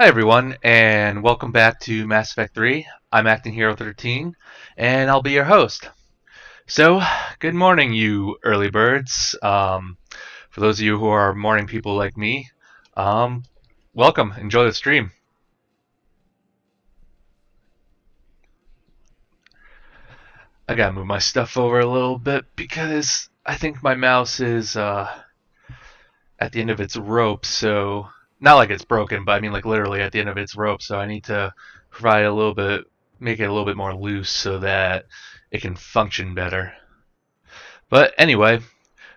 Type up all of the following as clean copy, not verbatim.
Hi everyone, and welcome back to Mass Effect 3. I'm Acting Hero 13, and I'll be your host. So, good morning, you early birds. For those of you who are morning people like me, um, welcome. Enjoy the stream. I gotta move my stuff over a little bit because I think my mouse is at the end of its rope, so not like it's broken, but I mean like literally at the end of its rope, so I need to provide a little bit, make it a little bit more loose so that it can function better. But anyway,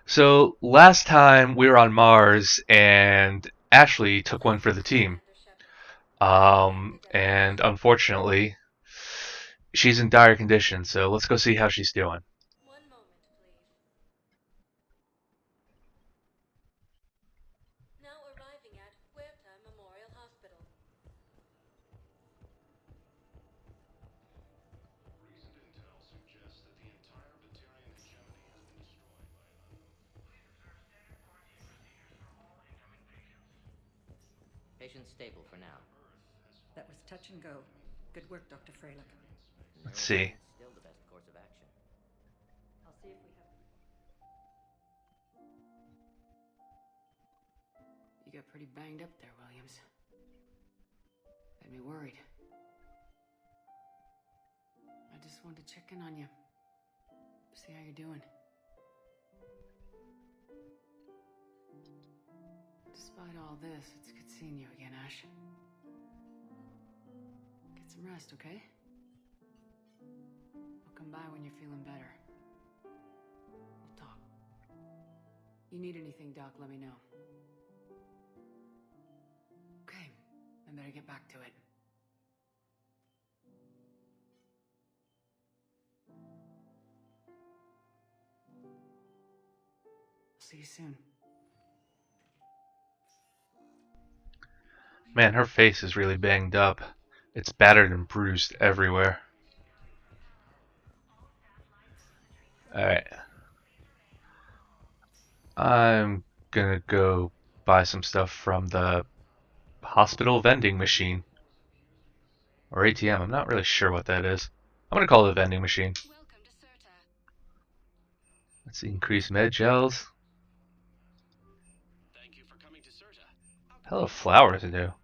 so last time we were on Mars and Ashley took one for the team. And unfortunately, she's in dire condition, so let's go see how she's doing. One moment, please. Now arriving at Huerta Memorial Hospital. Patient stable for now. That was touch and go. Good work, Dr. Freilich. Let's see. Still the best course of action. I'll see if we have... You got pretty banged up there, Williams. Had me worried. I just wanted to check in on you. See how you're doing. Despite all this, it's good seeing you again, Ash. Get some rest, okay? I'll come by when you're feeling better. We'll talk. You need anything, Doc, let me know. Okay, I better get back to it. See you soon. Man, her face is really banged up. It's battered and bruised everywhere. Alright. I'm gonna go buy some stuff from the hospital vending machine. Or ATM, I'm not really sure what that is. I'm gonna call it a vending machine. Welcome to Certa. Let's see, increase med gels. Thank you for coming to Certa. Hello, flowers do.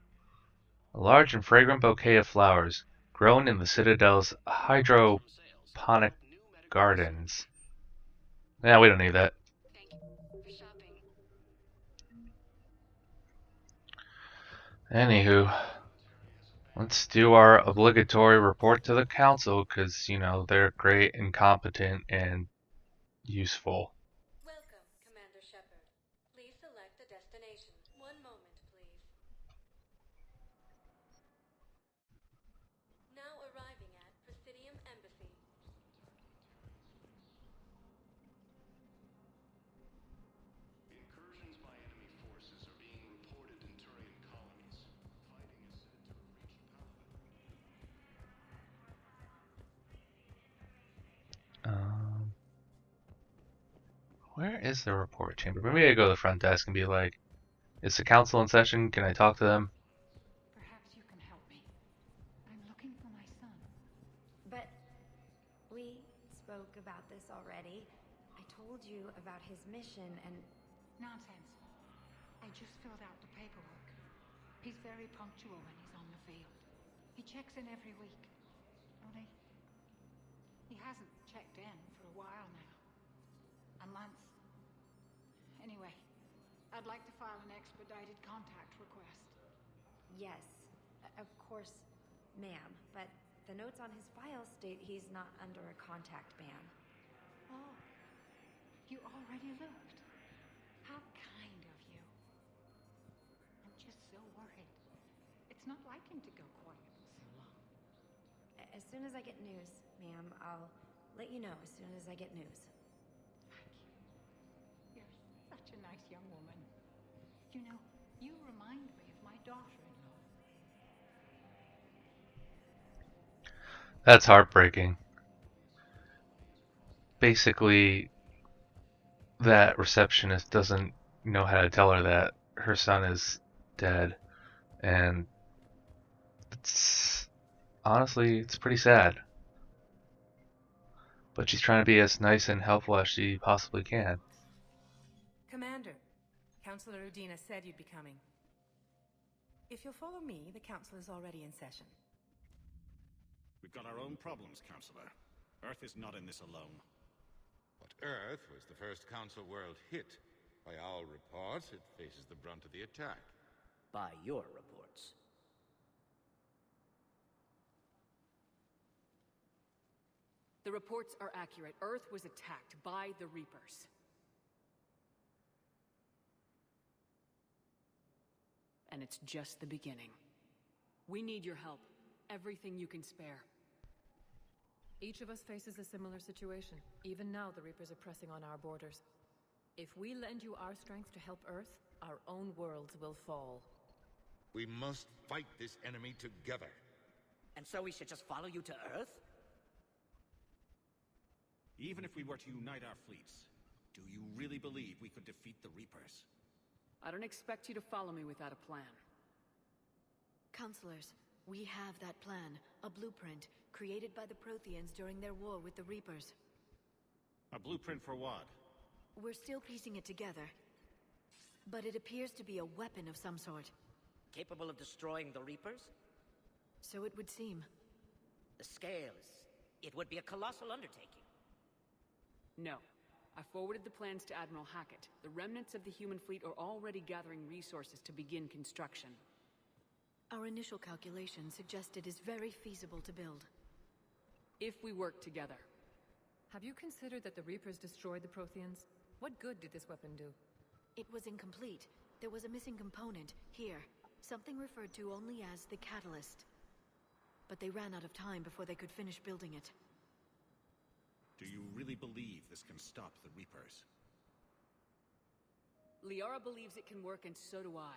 A large and fragrant bouquet of flowers, grown in the Citadel's hydroponic gardens. Yeah, we don't need that. Thank you for shopping. Anywho, let's do our obligatory report to the council, because, you know, they're great and competent and useful. Welcome, Commander Shepard. Please select a destination. One moment, please. Now arriving at Presidium Embassy. Incursions by enemy forces are being reported in Turian colonies. Fighting is said to have reached Paladin. Where is the report chamber? Maybe I go to the front desk and be like, is the council in session? Can I talk to them? Perhaps you can help me. I'm looking for my son. But we spoke about this already. I told you about his mission and... Nonsense. I just filled out the paperwork. He's very punctual when he's on the field. He checks in every week. Only, he hasn't checked in for a while now. A month. Anyway, I'd like to file an expedited contact request. Yes, of course, ma'am. But the notes on his file state he's not under a contact ban. Oh, you already looked. How kind of you. I'm just so worried. It's not like him to go quiet for so long. As soon as I get news, ma'am, I'll let you know as soon as I get news. Thank you. You're such a nice young woman. You know, you remind me of my daughter-in-law. That's heartbreaking. Basically, that receptionist doesn't know how to tell her that her son is dead, and It's honestly, it's pretty sad. But she's trying to be as nice and helpful as she possibly can. Commander, Councillor Udina said you'd be coming. If you'll follow me, the council is already in session. We've got our own problems, Councillor. Earth is not in this alone. But Earth was the first Council world hit. By our reports, it faces the brunt of the attack. By your reports. The reports are accurate. Earth was attacked by the Reapers. And it's just the beginning. We need your help. Everything you can spare. Each of us faces a similar situation. Even now, the Reapers are pressing on our borders. If we lend you our strength to help Earth, our own worlds will fall. We must fight this enemy together. And so we should just follow you to Earth? Even if we were to unite our fleets, do you really believe we could defeat the Reapers? I don't expect you to follow me without a plan. Counselors, we have that plan. A blueprint, created by the Protheans during their war with the Reapers. A blueprint for what? We're still piecing it together. But it appears to be a weapon of some sort. Capable of destroying the Reapers? So it would seem. The scales. It would be a colossal undertaking. No. I forwarded the plans to Admiral Hackett. The remnants of the human fleet are already gathering resources to begin construction. Our initial calculations suggest it is very feasible to build. If we work together. Have you considered that the Reapers destroyed the Protheans? What good did this weapon do? It was incomplete. There was a missing component, here. Something referred to only as the catalyst. But they ran out of time before they could finish building it. Do you really believe this can stop the Reapers? Liara believes it can work, and so do I.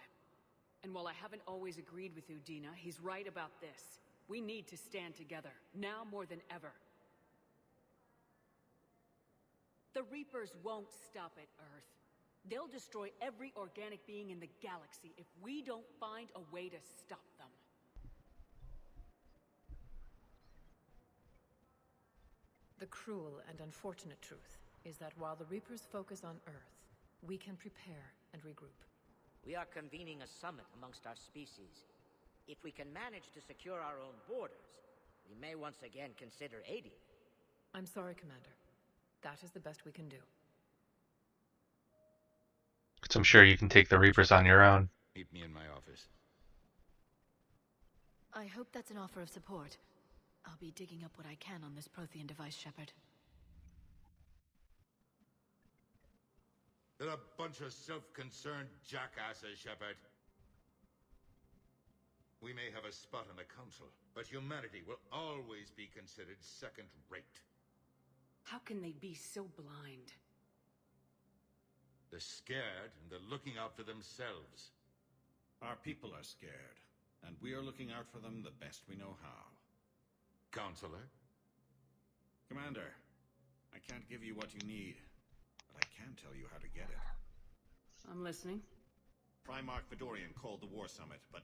And while I haven't always agreed with Udina, he's right about this. We need to stand together, now more than ever. The Reapers won't stop at Earth. They'll destroy every organic being in the galaxy if we don't find a way to stop them. The cruel and unfortunate truth is that while the Reapers focus on Earth, we can prepare and regroup. We are convening a summit amongst our species. If we can manage to secure our own borders, we may once again consider aiding. I'm sorry, Commander. That is the best we can do. So I'm sure you can take the Reapers on your own. Meet me in my office. I hope that's an offer of support. I'll be digging up what I can on this Prothean device, Shepard. They're a bunch of self-concerned jackasses, Shepard. We may have a spot on the Council, but humanity will always be considered second-rate. How can they be so blind? They're scared, and they're looking out for themselves. Our people are scared, and we are looking out for them the best we know how. Counselor? Commander, I can't give you what you need, but I can tell you how to get it. I'm listening. Primarch Fedorian called the War Summit, but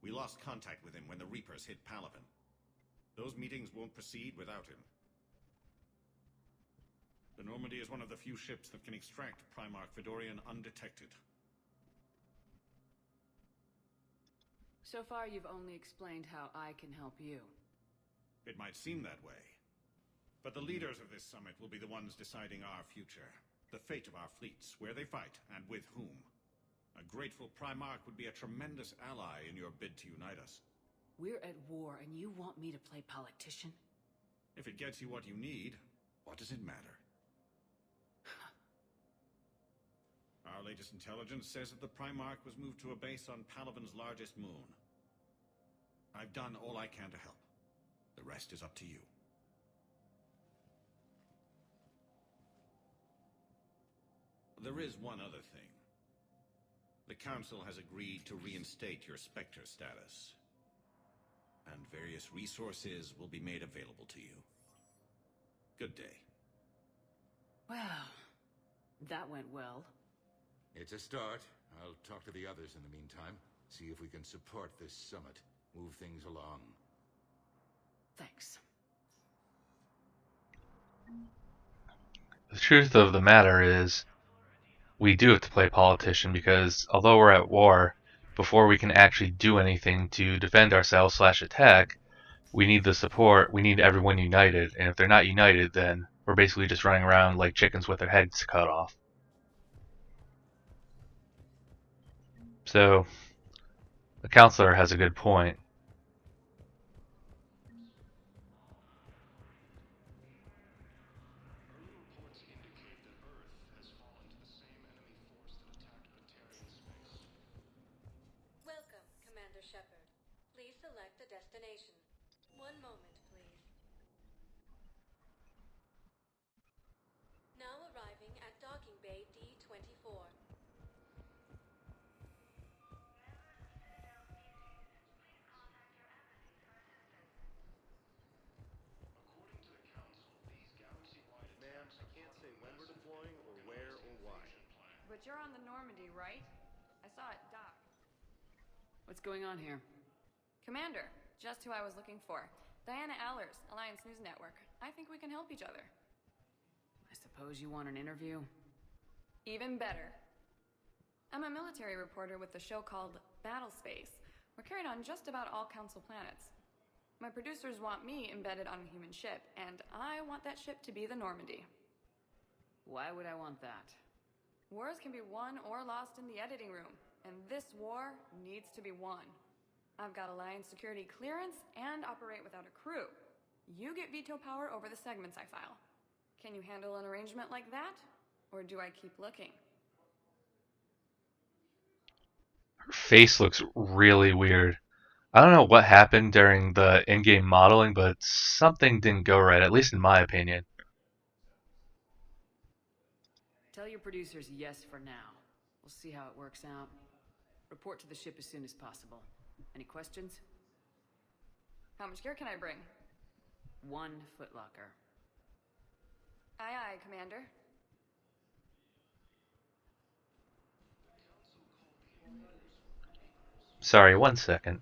we lost contact with him when the Reapers hit Palaven. Those meetings won't proceed without him. The Normandy is one of the few ships that can extract Primarch Fedorian undetected. So far, you've only explained how I can help you. It might seem that way. But the leaders of this summit will be the ones deciding our future. The fate of our fleets, where they fight, and with whom. A grateful Primarch would be a tremendous ally in your bid to unite us. We're at war, and you want me to play politician? If it gets you what you need, what does it matter? Our latest intelligence says that the Primarch was moved to a base on Palaven's largest moon. I've done all I can to help. The rest is up to you. There is one other thing. The Council has agreed to reinstate your Spectre status. And various resources will be made available to you. Good day. Well, that went well. It's a start. I'll talk to the others in the meantime. See if we can support this summit. move things along. Thanks. The truth of the matter is, we do have to play politician because although we're at war, before we can actually do anything to defend ourselves slash attack, we need the support. We need everyone united, and if they're not united, then we're basically just running around like chickens with their heads cut off. So, the counselor has a good point. Welcome, Commander Shepard. Please select a destination. One moment, please. Now arriving at Docking Bay D-24. According to the Council, these galaxy-wide Ma'am, attacks I are can't part say of a when we're massive deploying or where or Galaxy why. invasion plan. But you're on the Normandy, right? I saw it dock. What's going on here? Commander, just who I was looking for. Diana Allers, Alliance News Network. I think we can help each other. I suppose you want an interview? Even better. I'm a military reporter with the show called Battlespace. We're carried on just about all Council planets. My producers want me embedded on a human ship, and I want that ship to be the Normandy. Why would I want that? Wars can be won or lost in the editing room, and this war needs to be won. I've got Alliance security clearance and operate without a crew. You get veto power over the segments I file. Can you handle an arrangement like that? Or do I keep looking? Her face looks really weird. I don't know what happened during the in-game modeling, but something didn't go right, at least in my opinion. Tell your producers yes for now. We'll see how it works out. Report to the ship as soon as possible. Any questions? How much gear can I bring? 1 footlocker. Aye, aye, Commander. Sorry, 1 second.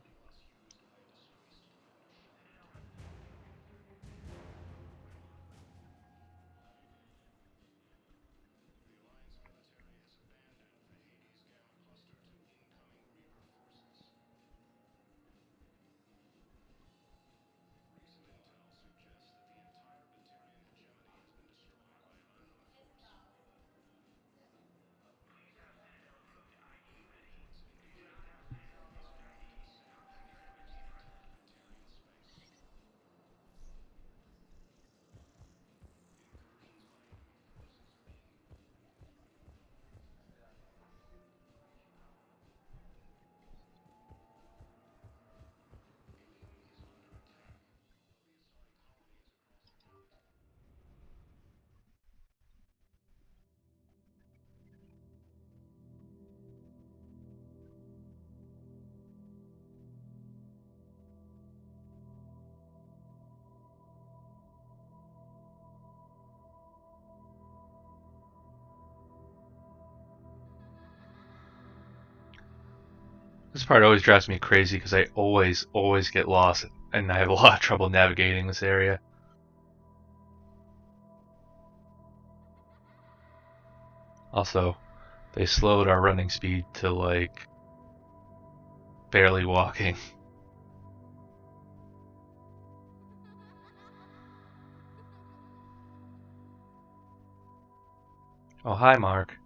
This part always drives me crazy because I always get lost, and I have a lot of trouble navigating this area. Also, they slowed our running speed to like barely walking. Oh, hi, Mark.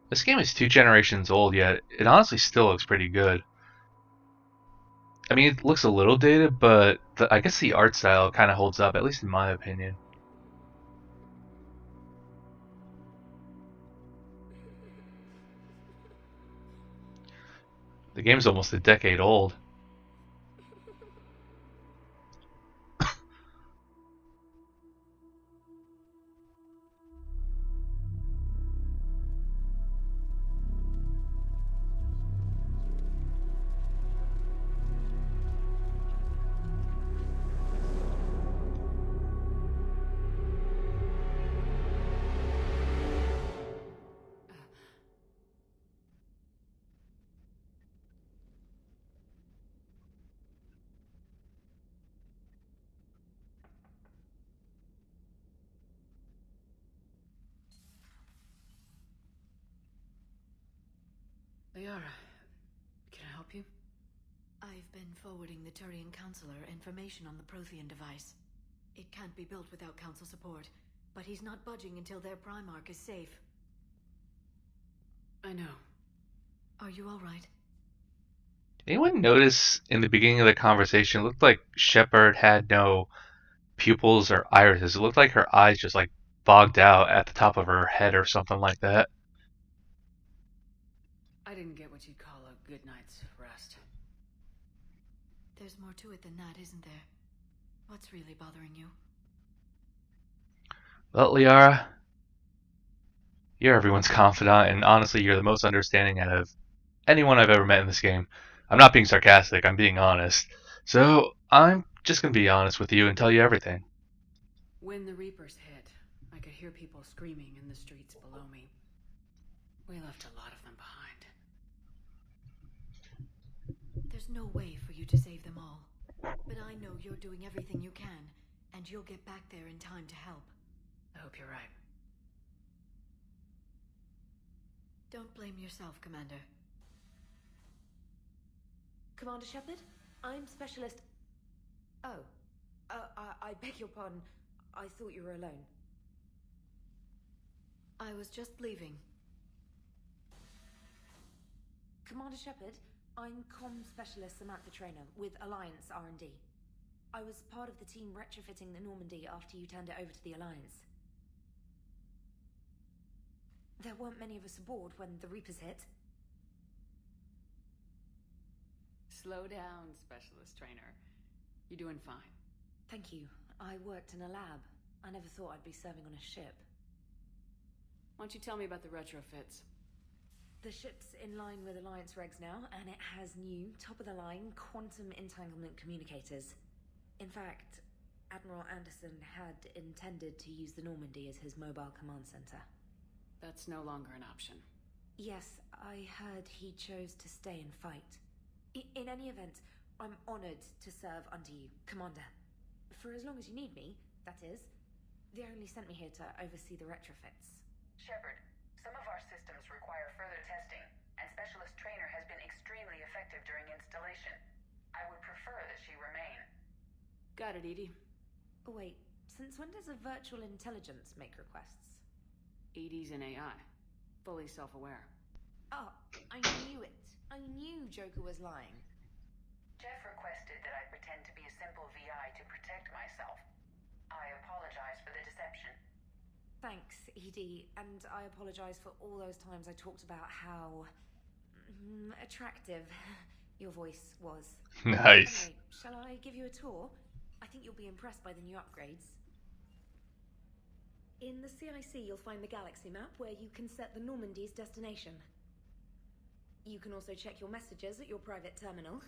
This game is 2 generations old, yet it honestly still looks pretty good. I mean, it looks a little dated, but I guess the art style kind of holds up, at least in my opinion. The game's almost a decade old. Liara, can I help you? I've been forwarding the Turian Counselor information on the Prothean device. It can't be built without Council support, but he's not budging until their Primarch is safe. I know. Are you alright? Anyone notice in the beginning of the conversation, it looked like Shepard had no pupils or irises. It looked like her eyes just like bogged out at the top of her head or something like that. I didn't get what you'd call a good night's rest. There's more to it than that, isn't there? What's really bothering you? Well, Liara, you're everyone's confidant, and honestly, you're the most understanding out of anyone I've ever met in this game. I'm not being sarcastic, I'm being honest. So, I'm just gonna be honest with you and tell you everything. When the Reapers hit, I could hear people screaming in the streets below me. We left a lot of them behind. There's no way for you to save them all. But I know you're doing everything you can, and you'll get back there in time to help. I hope you're right. Don't blame yourself, Commander. Commander Shepard? I'm Specialist... Oh. I beg your pardon. I thought you were alone. I was just leaving. Commander Shepard, I'm Comm Specialist Samantha Trainer with Alliance R&D. I was part of the team retrofitting the Normandy after you turned it over to the Alliance. There weren't many of us aboard when the Reapers hit. Slow down, Specialist Trainer. You're doing fine. Thank you. I worked in a lab. I never thought I'd be serving on a ship. Why don't you tell me about the retrofits? The ship's in line with Alliance regs now, and it has new, top-of-the-line quantum entanglement communicators. In fact, Admiral Anderson had intended to use the Normandy as his mobile command center. That's no longer an option. Yes, I heard he chose to stay and fight. In any event, I'm honored to serve under you, Commander. For as long as you need me, that is. They only sent me here to oversee the retrofits. Shepard, some of our systems require further testing, and Specialist Trainer has been extremely effective during installation. I would prefer that she remain. Got it, Edie. Oh, wait, since when does a virtual intelligence make requests? Edie's an AI. Fully self-aware. Oh, I knew it. I knew Joker was lying. Jeff requested that I pretend to be a simple VI to protect myself. I apologize for the deception. Thanks, Edie, and I apologize for all those times I talked about how... attractive your voice was. Nice. Anyway, shall I give you a tour? I think you'll be impressed by the new upgrades. In the CIC, you'll find the galaxy map where you can set the Normandy's destination. You can also check your messages at your private terminal.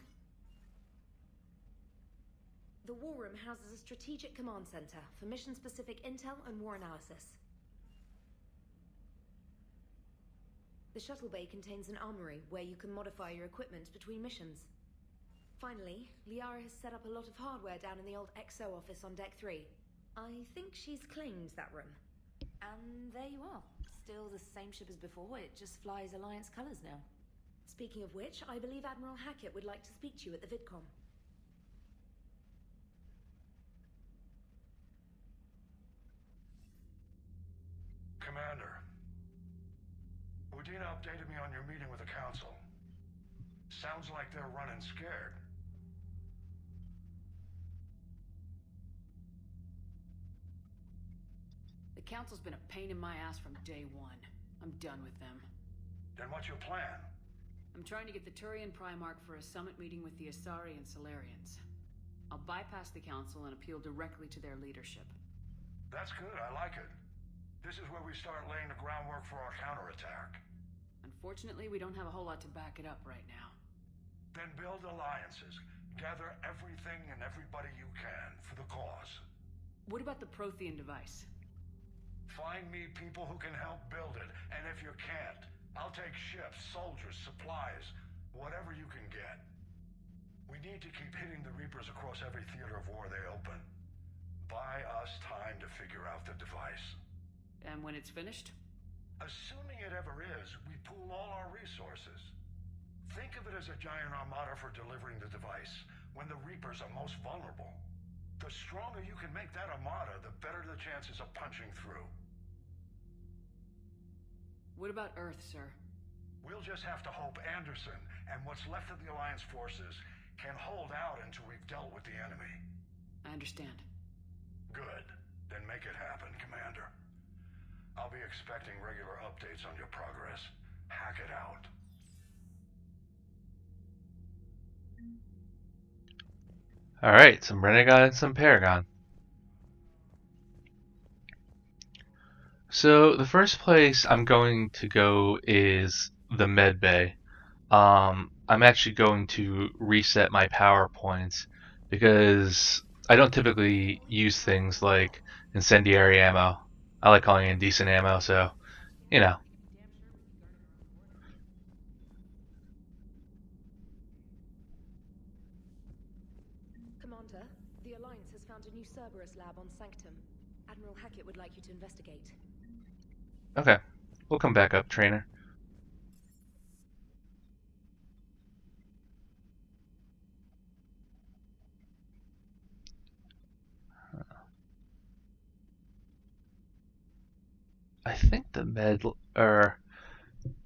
The War Room houses a strategic command center for mission-specific intel and war analysis. The shuttle bay contains an armory where you can modify your equipment between missions. Finally, Liara has set up a lot of hardware down in the old XO office on Deck 3. I think she's claimed that room. And there you are. Still the same ship as before, it just flies Alliance colors now. Speaking of which, I believe Admiral Hackett would like to speak to you at the VidCom. Commander, Udina updated me on your meeting with the Council. Sounds like they're running scared. The Council's been a pain in my ass from day one. I'm done with them. Then what's your plan? I'm trying to get the Turian Primarch for a summit meeting with the Asari and Solarians. I'll bypass the Council and appeal directly to their leadership. That's good, I like it. This is where we start laying the groundwork for our counterattack. Unfortunately, we don't have a whole lot to back it up right now. Then build alliances. Gather everything and everybody you can for the cause. What about the Prothean device? Find me people who can help build it, and if you can't, I'll take ships, soldiers, supplies, whatever you can get. We need to keep hitting the Reapers across every theater of war they open. Buy us time to figure out the device. And when it's finished? Assuming it ever is, we pool all our resources. Think of it as a giant armada for delivering the device, when the Reapers are most vulnerable. The stronger you can make that armada, the better the chances of punching through. What about Earth, sir? We'll just have to hope Anderson and what's left of the Alliance forces can hold out until we've dealt with the enemy. I understand. Good. Then make it happen, Commander. I'll be expecting regular updates on your progress. Hack it out. Alright, some Renegade and some Paragon. So the first place I'm going to go is the med bay. I'm actually going to reset my power points because I don't typically use things like incendiary ammo. I like calling it indecent ammo, so, you know. Commander, the Alliance has found a new Cerberus lab on Sanctum. Admiral Hackett would like you to investigate. Okay, we'll come back up, trainer. I think the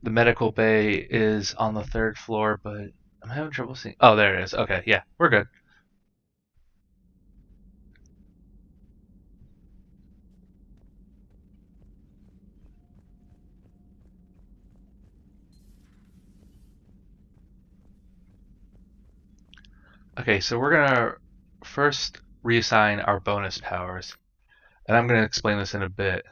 the medical bay is on the 3rd floor, but I'm having trouble seeing. Oh, there it is. Okay, yeah, we're good. Okay, so we're gonna first reassign our bonus powers, and I'm gonna explain this in a bit.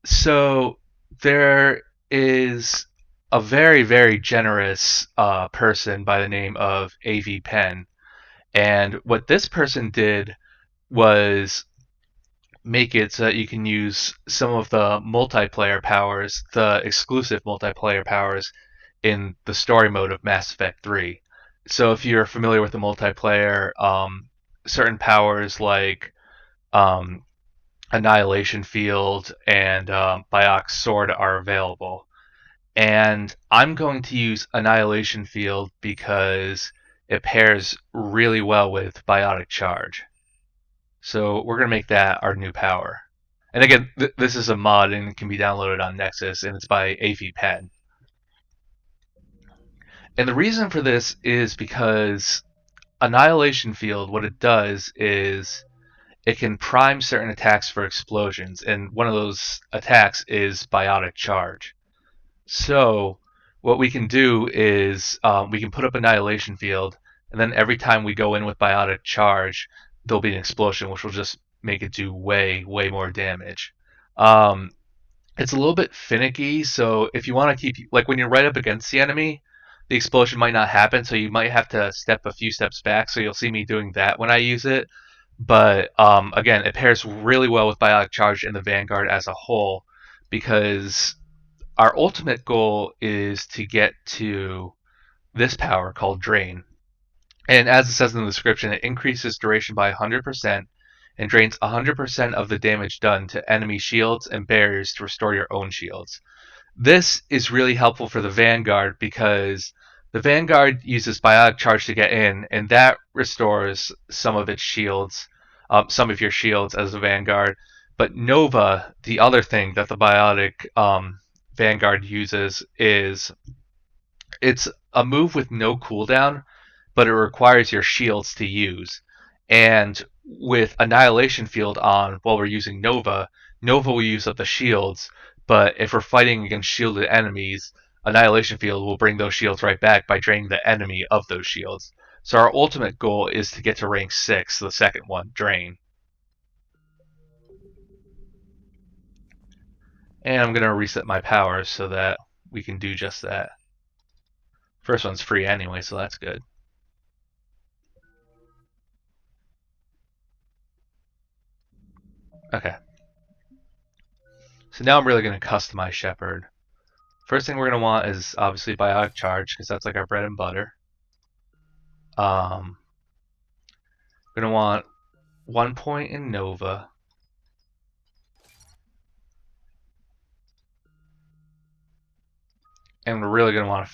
So there is a very, very generous person by the name of AV Penn, and what this person did was make it so that you can use some of the multiplayer powers, the exclusive multiplayer powers in the story mode of Mass Effect 3. So if you're familiar with the multiplayer, certain powers like um, Annihilation Field and Biox Sword are available. And I'm going to use Annihilation Field because it pairs really well with Biotic Charge. So we're going to make that our new power. And again, this is a mod and it can be downloaded on Nexus, and it's by AV Pen. And the reason for this is because Annihilation Field, what it does is it can prime certain attacks for explosions, and one of those attacks is Biotic Charge. So what we can do is we can put up Annihilation Field, and then every time we go in with Biotic Charge, there'll be an explosion, which will just make it do way, way more damage. It's a little bit finicky, so if you want to keep, like when you're right up against the enemy, the explosion might not happen, so you might have to step a few steps back, so you'll see me doing that when I use it. But again, it pairs really well with Biotic Charge and the Vanguard as a whole, because our ultimate goal is to get to this power called Drain. And as it says in the description, it increases duration by 100% and drains 100% of the damage done to enemy shields and barriers to restore your own shields. This is really helpful for the Vanguard because the Vanguard uses Biotic Charge to get in, and that restores some of its shields, some of your shields as a Vanguard. But Nova, the other thing that the Biotic Vanguard uses, is it's a move with no cooldown, but it requires your shields to use. And with Annihilation Field on while we're using Nova, Nova will use up the shields, but if we're fighting against shielded enemies, Annihilation Field will bring those shields right back by draining the enemy of those shields. So our ultimate goal is to get to rank 6, the second one, Drain. And I'm going to reset my powers so that we can do just that. First one's free anyway, so that's good. Okay. So now I'm really going to customize Shepard. First thing we're going to want is obviously Biotic Charge, because that's like our bread and butter. We're going to want 1 point in Nova. and we're really going to want to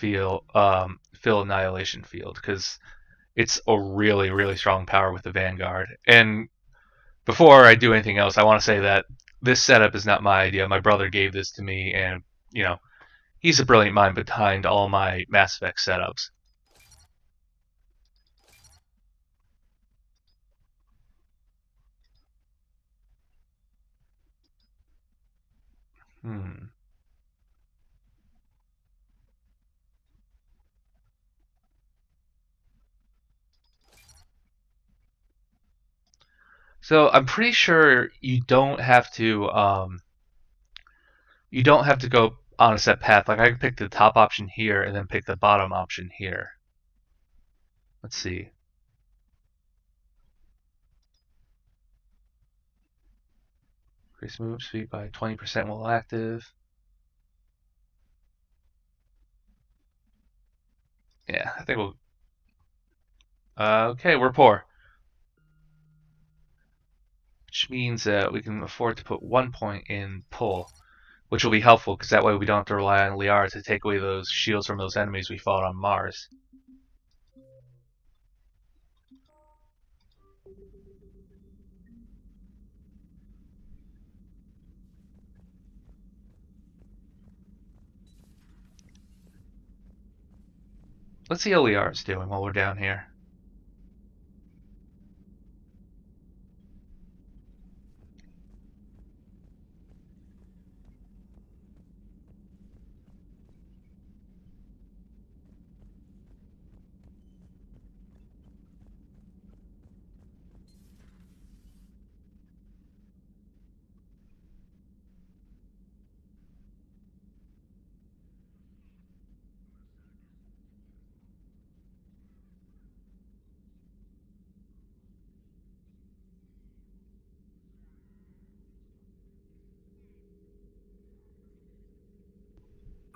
fill Annihilation Field because it's a really, really strong power with the Vanguard. And before I do anything else, I want to say that this setup is not my idea. My brother gave this to me, and he's a brilliant mind behind all my Mass Effect setups. Hmm. So I'm pretty sure you don't have to go on a set path. Like I can pick the top option here and then pick the bottom option here. Let's see. Increase move speed by 20% while active. Yeah, I think we'll. Okay, we're poor, which means that we can afford to put 1 point in pull, which will be helpful because that way we don't have to rely on Liara to take away those shields from those enemies we fought on Mars. Let's see how Liara's doing while we're down here.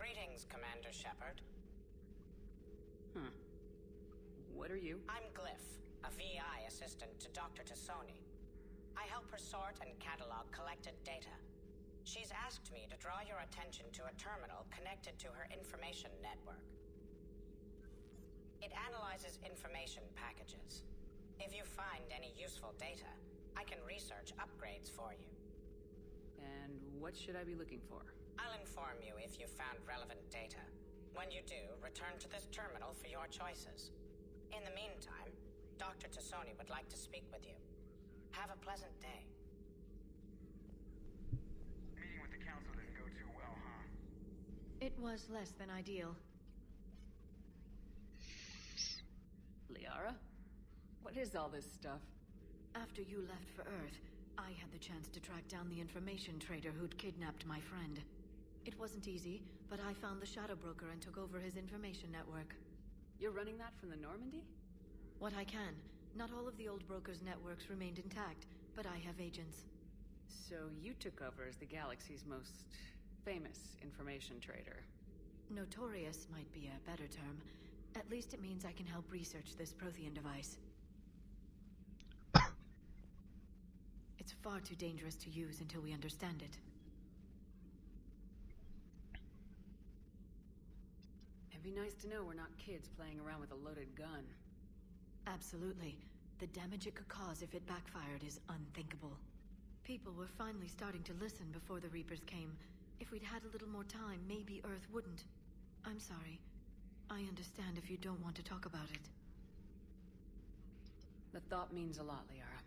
Greetings, Commander Shepard. What are you? I'm Glyph, a VI assistant to Dr. Tassoni. I help her sort and catalog collected data. She's asked me to draw your attention to a terminal connected to her information network. It analyzes information packages. If you find any useful data, I can research upgrades for you. And what should I be looking for? I'll inform you if you've found relevant data. When you do, return to this terminal for your choices. In the meantime, Dr. Tassoni would like to speak with you. Have a pleasant day. Meeting with the council didn't go too well, huh? It was less than ideal. Liara? What is all this stuff? After you left for Earth, I had the chance to track down the information trader who'd kidnapped my friend. It wasn't easy, but I found the Shadow Broker and took over his information network. You're running that from the Normandy? What I can. Not all of the old broker's networks remained intact, but I have agents. So you took over as the galaxy's most famous information trader. Notorious might be a better term. At least it means I can help research this Prothean device. It's far too dangerous to use until we understand it. It'd be nice to know we're not kids playing around with a loaded gun. Absolutely. The damage it could cause if it backfired is unthinkable. People were finally starting to listen before the Reapers came. If we'd had a little more time, maybe Earth wouldn't. I'm sorry. I understand if you don't want to talk about it. The thought means a lot, Liara.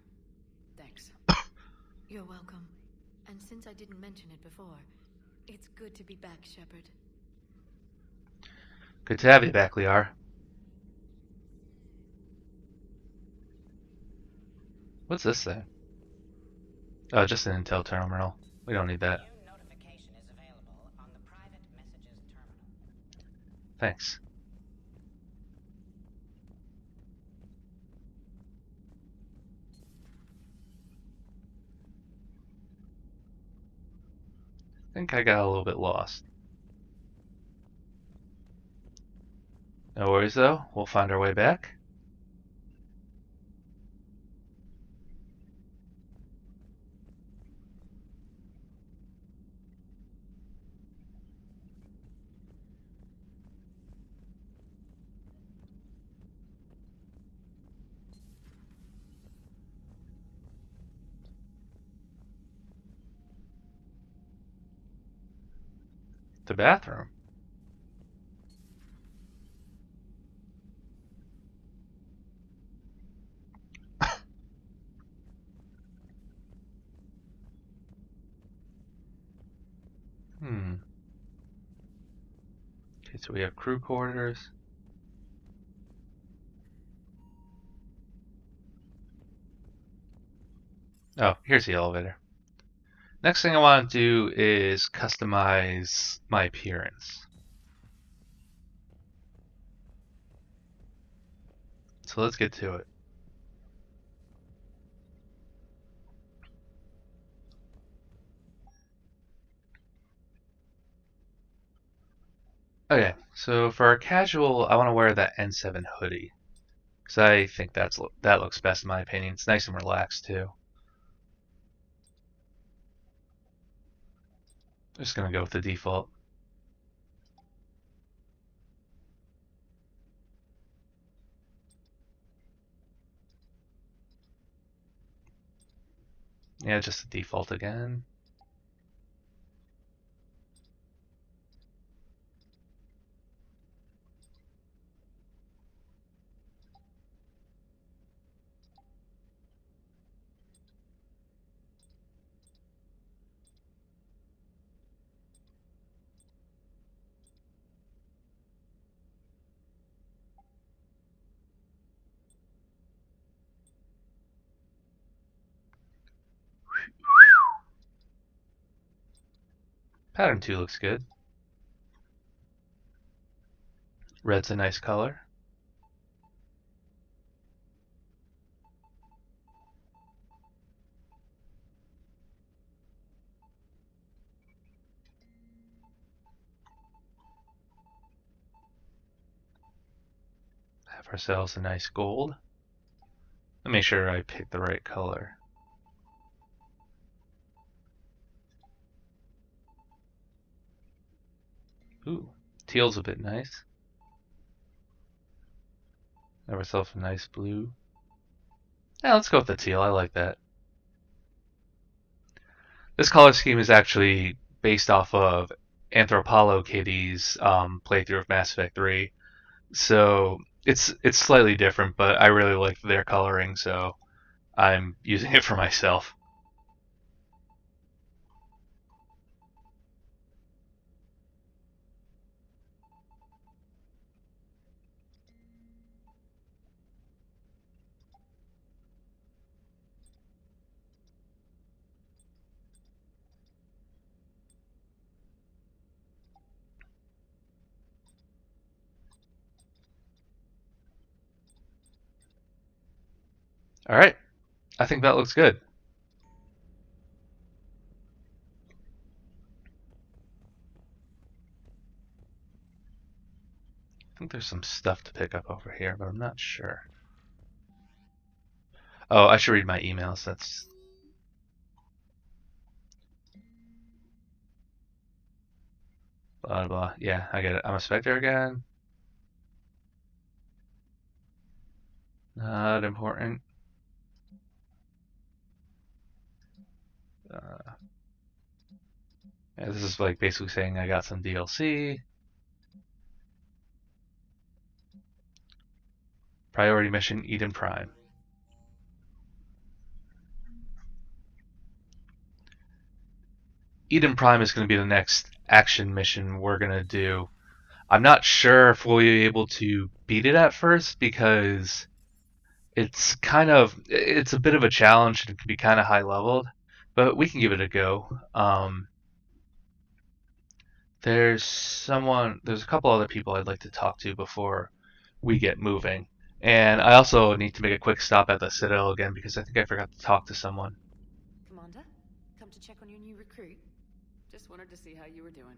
Thanks. You're welcome. And since I didn't mention it before, it's good to be back, Shepard. Good to have you back, Liara. What's this thing? Oh, just an intel terminal. We don't need that. New notification is available on the private messages terminal. Thanks. I think I got a little bit lost. No worries though, we'll find our way back. The bathroom. Okay, so we have crew quarters. Oh, here's the elevator. Next thing I want to do is customize my appearance. So let's get to it. Okay, so for our casual, I want to wear that N7 hoodie. Because I think that looks best in my opinion. It's nice and relaxed too. I'm just going to go with the default. Yeah, just the default again. Pattern 2 looks good. Red's a nice color. Have ourselves a nice gold. Let me make sure I pick the right color. Ooh, teal's a bit nice. Have ourselves a nice blue. Yeah, let's go with the teal. I like that. This color scheme is actually based off of Anthropolo Kitty's playthrough of Mass Effect 3. So it's slightly different, but I really like their coloring, so I'm using it for myself. All right, I think that looks good. I think there's some stuff to pick up over here, but I'm not sure. Oh, I should read my emails. That's blah blah. Yeah, I get it. I'm a Spectre again. Not important. Yeah, this is like basically saying I got some DLC. Priority mission Eden Prime. Eden Prime is going to be the next action mission we're going to do. I'm not sure if we'll be able to beat it at first because it's a bit of a challenge and it can be kind of high leveled, but we can give it a go. There's a couple other people I'd like to talk to before we get moving. And I also need to make a quick stop at the Citadel again because I think I forgot to talk to someone. Commander, come to check on your new recruit. Just wanted to see how you were doing.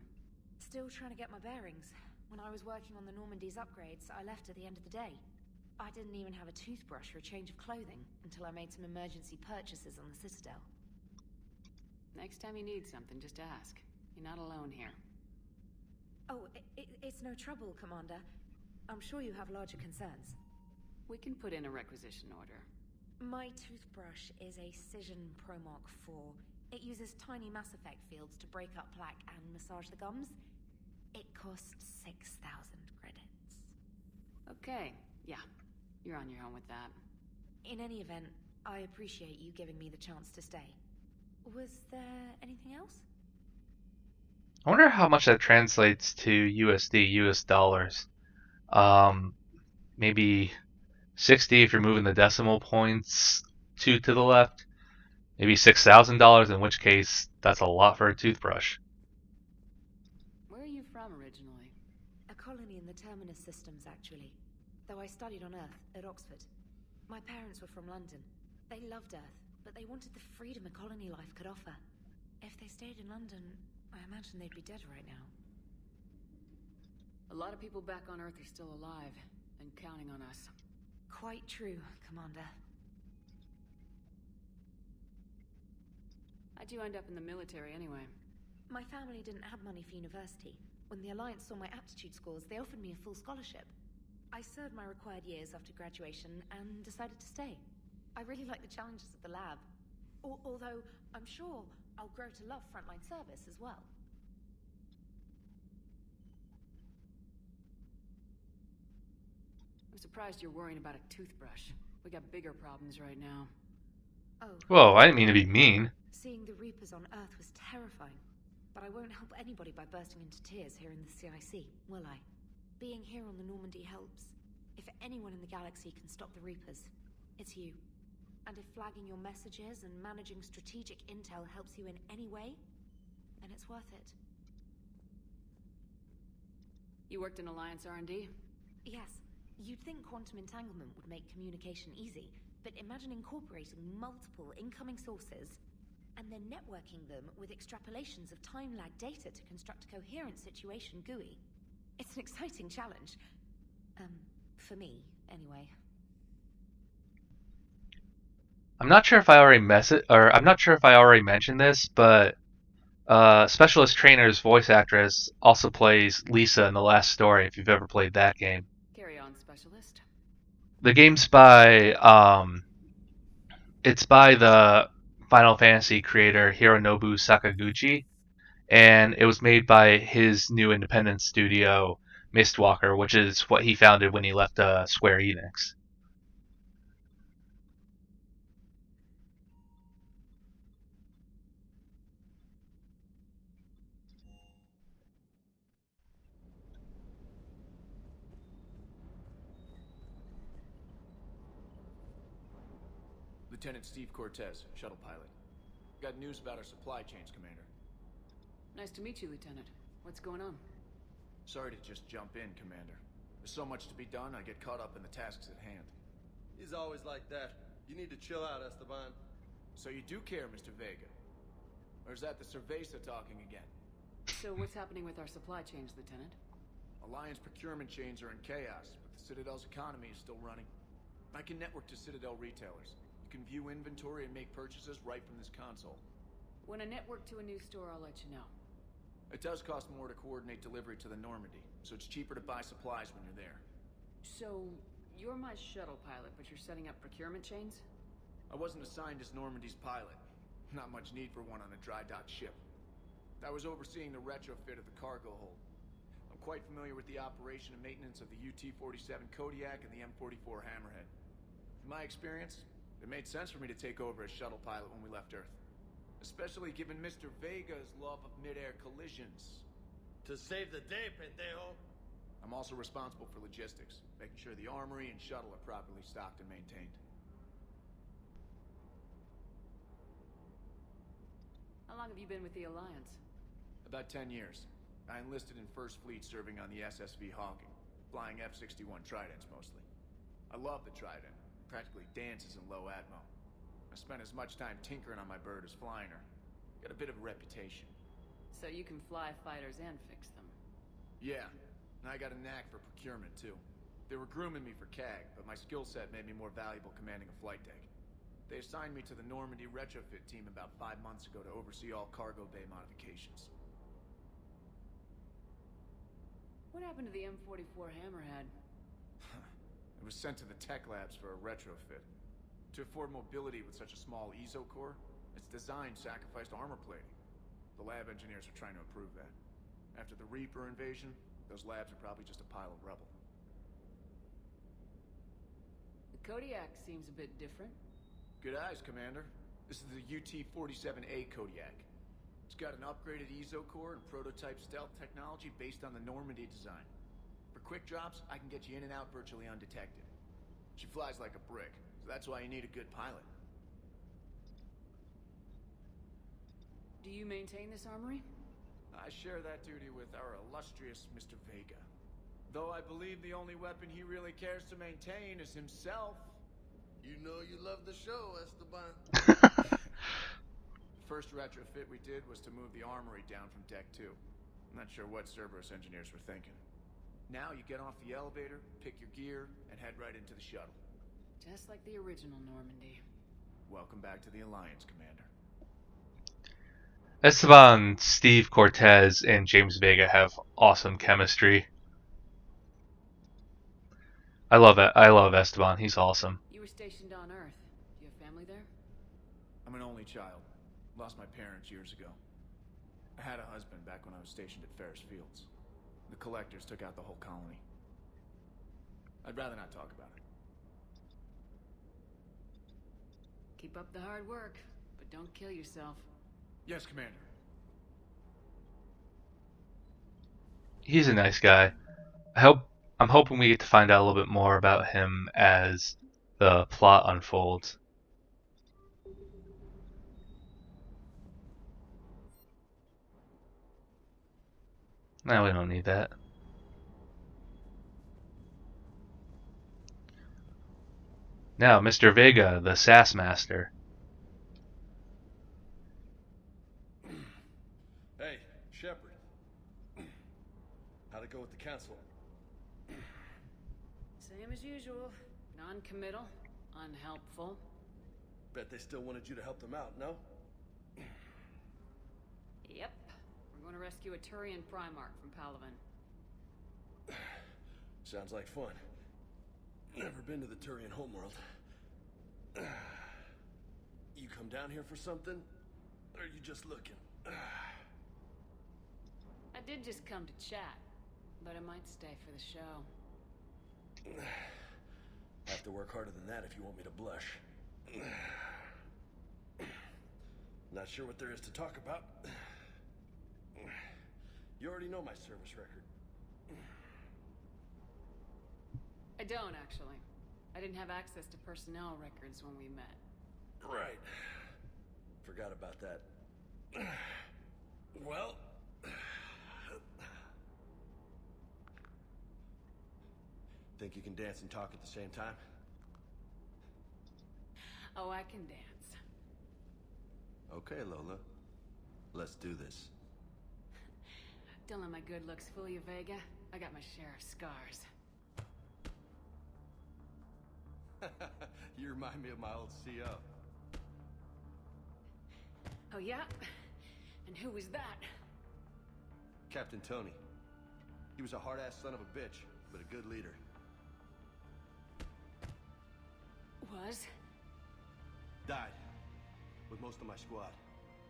Still trying to get my bearings. When I was working on the Normandy's upgrades, I left at the end of the day. I didn't even have a toothbrush or a change of clothing until I made some emergency purchases on the Citadel. Next time you need something, just ask. You're not alone here. Oh, it's no trouble, Commander. I'm sure you have larger concerns. We can put in a requisition order. My toothbrush is a Cision Pro Mark IV. It uses tiny Mass Effect fields to break up plaque and massage the gums. It costs 6,000 credits. Okay, yeah. You're on your own with that. In any event, I appreciate you giving me the chance to stay. Was there anything else? I wonder how much that translates to USD, US dollars. Maybe 60 if you're moving the decimal points two to the left. Maybe $6,000, in which case that's a lot for a toothbrush. Where are you from originally? A colony in the Terminus systems, actually. Though I studied on Earth, at Oxford. My parents were from London. They loved Earth, but they wanted the freedom a colony life could offer. If they stayed in London, I imagine they'd be dead right now. A lot of people back on Earth are still alive, and counting on us. Quite true, Commander. How'd you end up in the military anyway? My family didn't have money for university. When the Alliance saw my aptitude scores, they offered me a full scholarship. I served my required years after graduation and decided to stay. I really like the challenges of the lab. Although, I'm sure I'll grow to love frontline service as well. I'm surprised you're worrying about a toothbrush. We got bigger problems right now. Oh. Whoa, I didn't mean to be mean. Seeing the Reapers on Earth was terrifying. But I won't help anybody by bursting into tears here in the CIC, will I? Being here on the Normandy helps. If anyone in the galaxy can stop the Reapers, it's you. And if flagging your messages and managing strategic intel helps you in any way, then it's worth it. You worked in Alliance R&D? Yes. You'd think quantum entanglement would make communication easy, but imagine incorporating multiple incoming sources and then networking them with extrapolations of time-lag data to construct a coherent situation GUI. It's an exciting challenge. For me, anyway. I'm not sure if I already I'm not sure if I already mentioned this, but Specialist Trainer's voice actress also plays Lisa in The Last Story, if you've ever played that game. Carry on, Specialist. The game's it's by the Final Fantasy creator Hironobu Sakaguchi, and it was made by his new independent studio, Mistwalker, which is what he founded when he left Square Enix. Lieutenant Steve Cortez, shuttle pilot. Got news about our supply chains, Commander. Nice to meet you, Lieutenant. What's going on? Sorry to just jump in, Commander. There's so much to be done, I get caught up in the tasks at hand. He's always like that. You need to chill out, Esteban. So you do care, Mr. Vega? Or is that the Cerveza talking again? So what's happening with our supply chains, Lieutenant? Alliance procurement chains are in chaos, but the Citadel's economy is still running. I can network to Citadel retailers. You can view inventory and make purchases right from this console. When I network to a new store, I'll let you know. It does cost more to coordinate delivery to the Normandy, so it's cheaper to buy supplies when you're there. So, you're my shuttle pilot, but you're setting up procurement chains? I wasn't assigned as Normandy's pilot. Not much need for one on a dry dock ship. I was overseeing the retrofit of the cargo hold. I'm quite familiar with the operation and maintenance of the UT-47 Kodiak and the M44 Hammerhead. In my experience, it made sense for me to take over as shuttle pilot when we left Earth. Especially given Mr. Vega's love of mid-air collisions. To save the day, pendejo. I'm also responsible for logistics, making sure the armory and shuttle are properly stocked and maintained. How long have you been with the Alliance? About 10 years. I enlisted in First Fleet serving on the SSV Hawking, flying F-61 Tridents mostly. I love the Trident. Practically dances in low atmo. I spent as much time tinkering on my bird as flying her. Got a bit of a reputation. So you can fly fighters and fix them? Yeah, and I got a knack for procurement too. They were grooming me for CAG, but my skill set made me more valuable commanding a flight deck. They assigned me to the Normandy retrofit team about 5 months ago to oversee all cargo bay modifications. What happened to the M44 Hammerhead? It was sent to the tech labs for a retrofit. To afford mobility with such a small ESO core, its design sacrificed armor plating. The lab engineers are trying to improve that. After the Reaper invasion, those labs are probably just a pile of rubble. The Kodiak seems a bit different. Good eyes, Commander. This is the UT-47A Kodiak. It's got an upgraded EZO core and prototype stealth technology based on the Normandy design. For quick drops, I can get you in and out virtually undetected. She flies like a brick, so that's why you need a good pilot. Do you maintain this armory? I share that duty with our illustrious Mr. Vega. Though I believe the only weapon he really cares to maintain is himself. You know you love the show, Esteban. The first retrofit we did was to move the armory down from Deck 2. I'm not sure what Cerberus engineers were thinking. Now you get off the elevator, pick your gear, and head right into the shuttle. Just like the original Normandy. Welcome back to the Alliance, Commander. Esteban, Steve Cortez, and James Vega have awesome chemistry. I love it. I love Esteban. He's awesome. You were stationed on Earth. Do you have family there? I'm an only child. Lost my parents years ago. I had a husband back when I was stationed at Ferris Fields. The Collectors took out the whole colony. I'd rather not talk about it. Keep up the hard work, but don't kill yourself. Yes, Commander. He's a nice guy. I'm hoping we get to find out a little bit more about him as the plot unfolds. No, we don't need that. Now, Mr. Vega, the SAS Master. Hey, Shepard. How'd it go with the council? Same as usual. Non-committal, unhelpful. Bet they still wanted you to help them out, no? Yep. We're going to rescue a Turian Primarch from Palaven. Sounds like fun. Never been to the Turian homeworld. You come down here for something? Or are you just looking? I did just come to chat, but I might stay for the show. Have to work harder than that if you want me to blush. Not sure what there is to talk about. You already know my service record. I don't, actually. I didn't have access to personnel records when we met. Right. Forgot about that. Well... Think you can dance and talk at the same time? Oh, I can dance. Okay, Lola. Let's do this. Don't let my good looks fool you, Vega. I got my share of scars. You remind me of my old CO. Oh, yeah? And who was that? Captain Tony. He was a hard-ass son of a bitch, but a good leader. Was? Died. With most of my squad.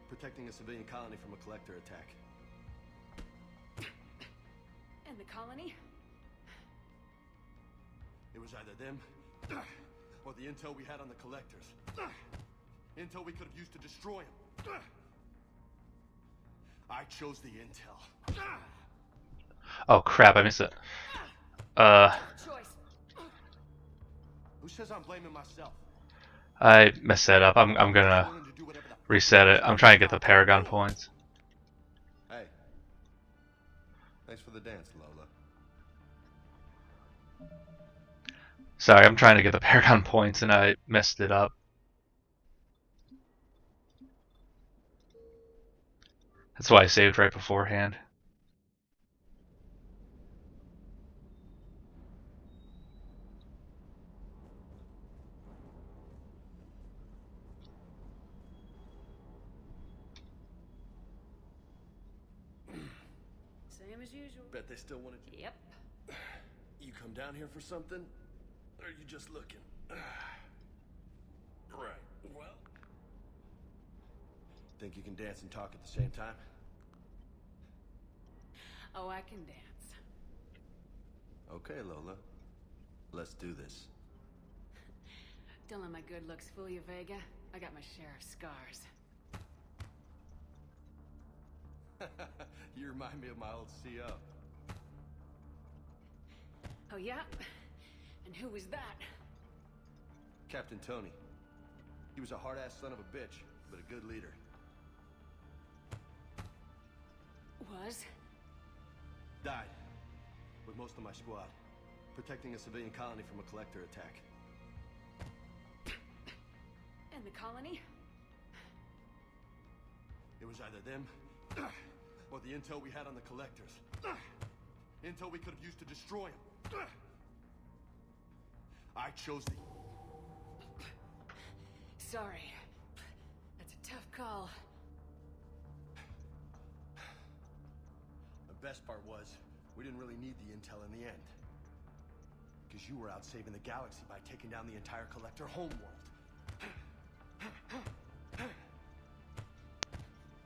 Protecting a civilian colony from a collector attack. And the colony? It was either them, or the intel we had on the collectors. Intel we could have used to destroy them. I chose the intel. Oh crap, I missed it. Who says I'm blaming myself? I messed that up. I'm gonna reset it. I'm trying to get the Paragon points. Hey. Thanks for the dance, Lola. Sorry, I'm trying to get the Paragon points and I messed it up. That's why I saved right beforehand. Same as usual. Bet they still wanted you. Yep. You come down here for something? Or are you just looking? Right. Well... Think you can dance and talk at the same time? Oh, I can dance. Okay, Lola. Let's do this. Don't let my good looks fool you, Vega. I got my share of scars. You remind me of my old CO. Oh, yeah? And who was that? Captain Tony. He was a hard-ass son of a bitch, but a good leader. Was? Died. With most of my squad. Protecting a civilian colony from a collector attack. And the colony? It was either them, or the intel we had on the collectors. Intel we could have used to destroy them. I chose the... Sorry. That's a tough call. The best part was, we didn't really need the intel in the end. Because you were out saving the galaxy by taking down the entire collector homeworld.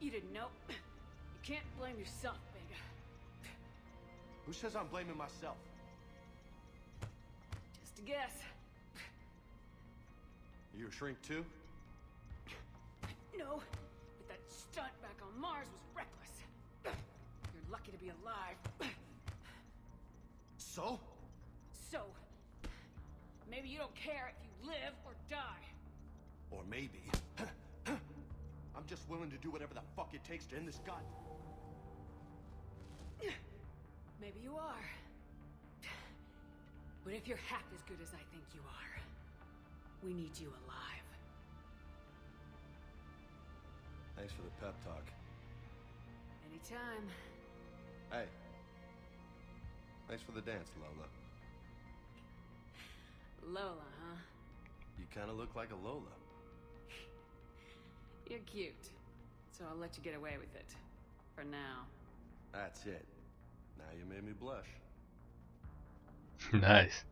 You didn't know. You can't blame yourself, Vega. Who says I'm blaming myself? Just a guess. You a shrink too? No, but that stunt back on Mars was reckless. You're lucky to be alive. So? So, maybe you don't care if you live or die. Or maybe... I'm just willing to do whatever the fuck it takes to end this god... Maybe you are. But if you're half as good as I think you are, we need you alive. Thanks for the pep talk. Anytime. Hey. Thanks for the dance, Lola. Lola, huh? You kinda look like a Lola. You're cute. So I'll let you get away with it. For now. That's it. Now you made me blush. Nice.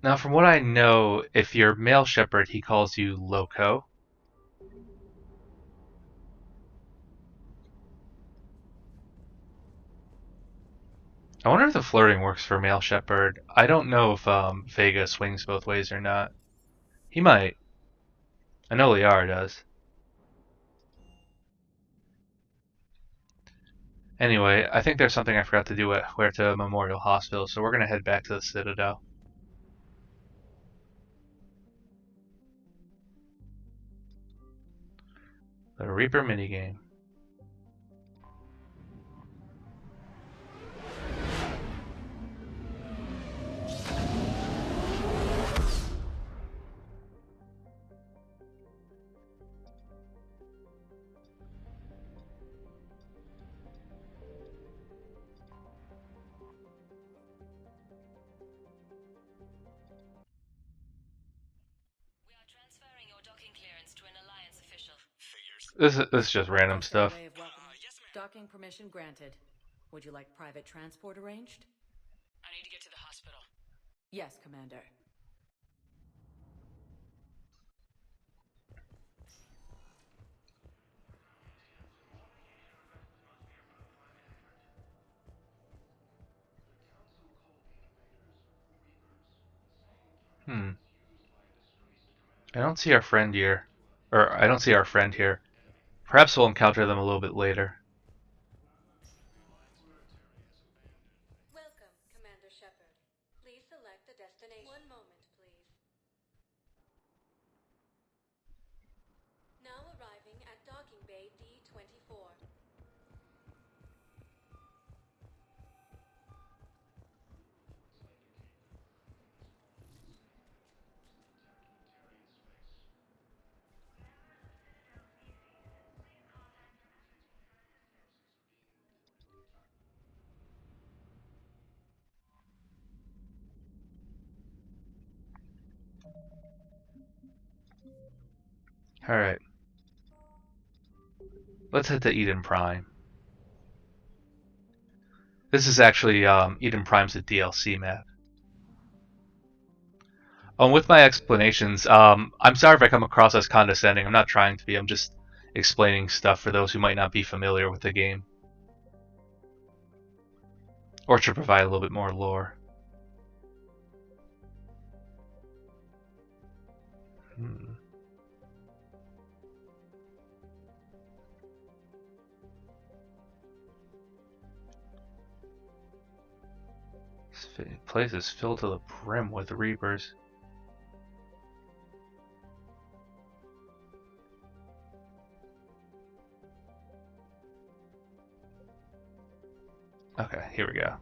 Now, from what I know, if you're male shepherd, he calls you Loco. I wonder if the flirting works for male shepherd. I don't know if Vega swings both ways or not. He might. I know Liara does. Anyway, I think there's something I forgot to do at Huerta Memorial Hospital, so we're going to head back to the Citadel. The Reaper minigame. This is just random stuff. Docking permission granted. Would you like private transport arranged? I need to get to the hospital. Yes, Commander. I don't see our friend here. Or, I don't see our friend here. Perhaps we'll encounter them a little bit later. Welcome, Commander Shepard. Please select a destination. One moment, please. Now arriving at Docking Bay D-24. Alright. Let's head to Eden Prime. This is actually Eden Prime's a DLC map. With my explanations, I'm sorry if I come across as condescending. I'm not trying to be. I'm just explaining stuff for those who might not be familiar with the game. Or to provide a little bit more lore. This place is filled to the brim with Reapers. Okay, here we go.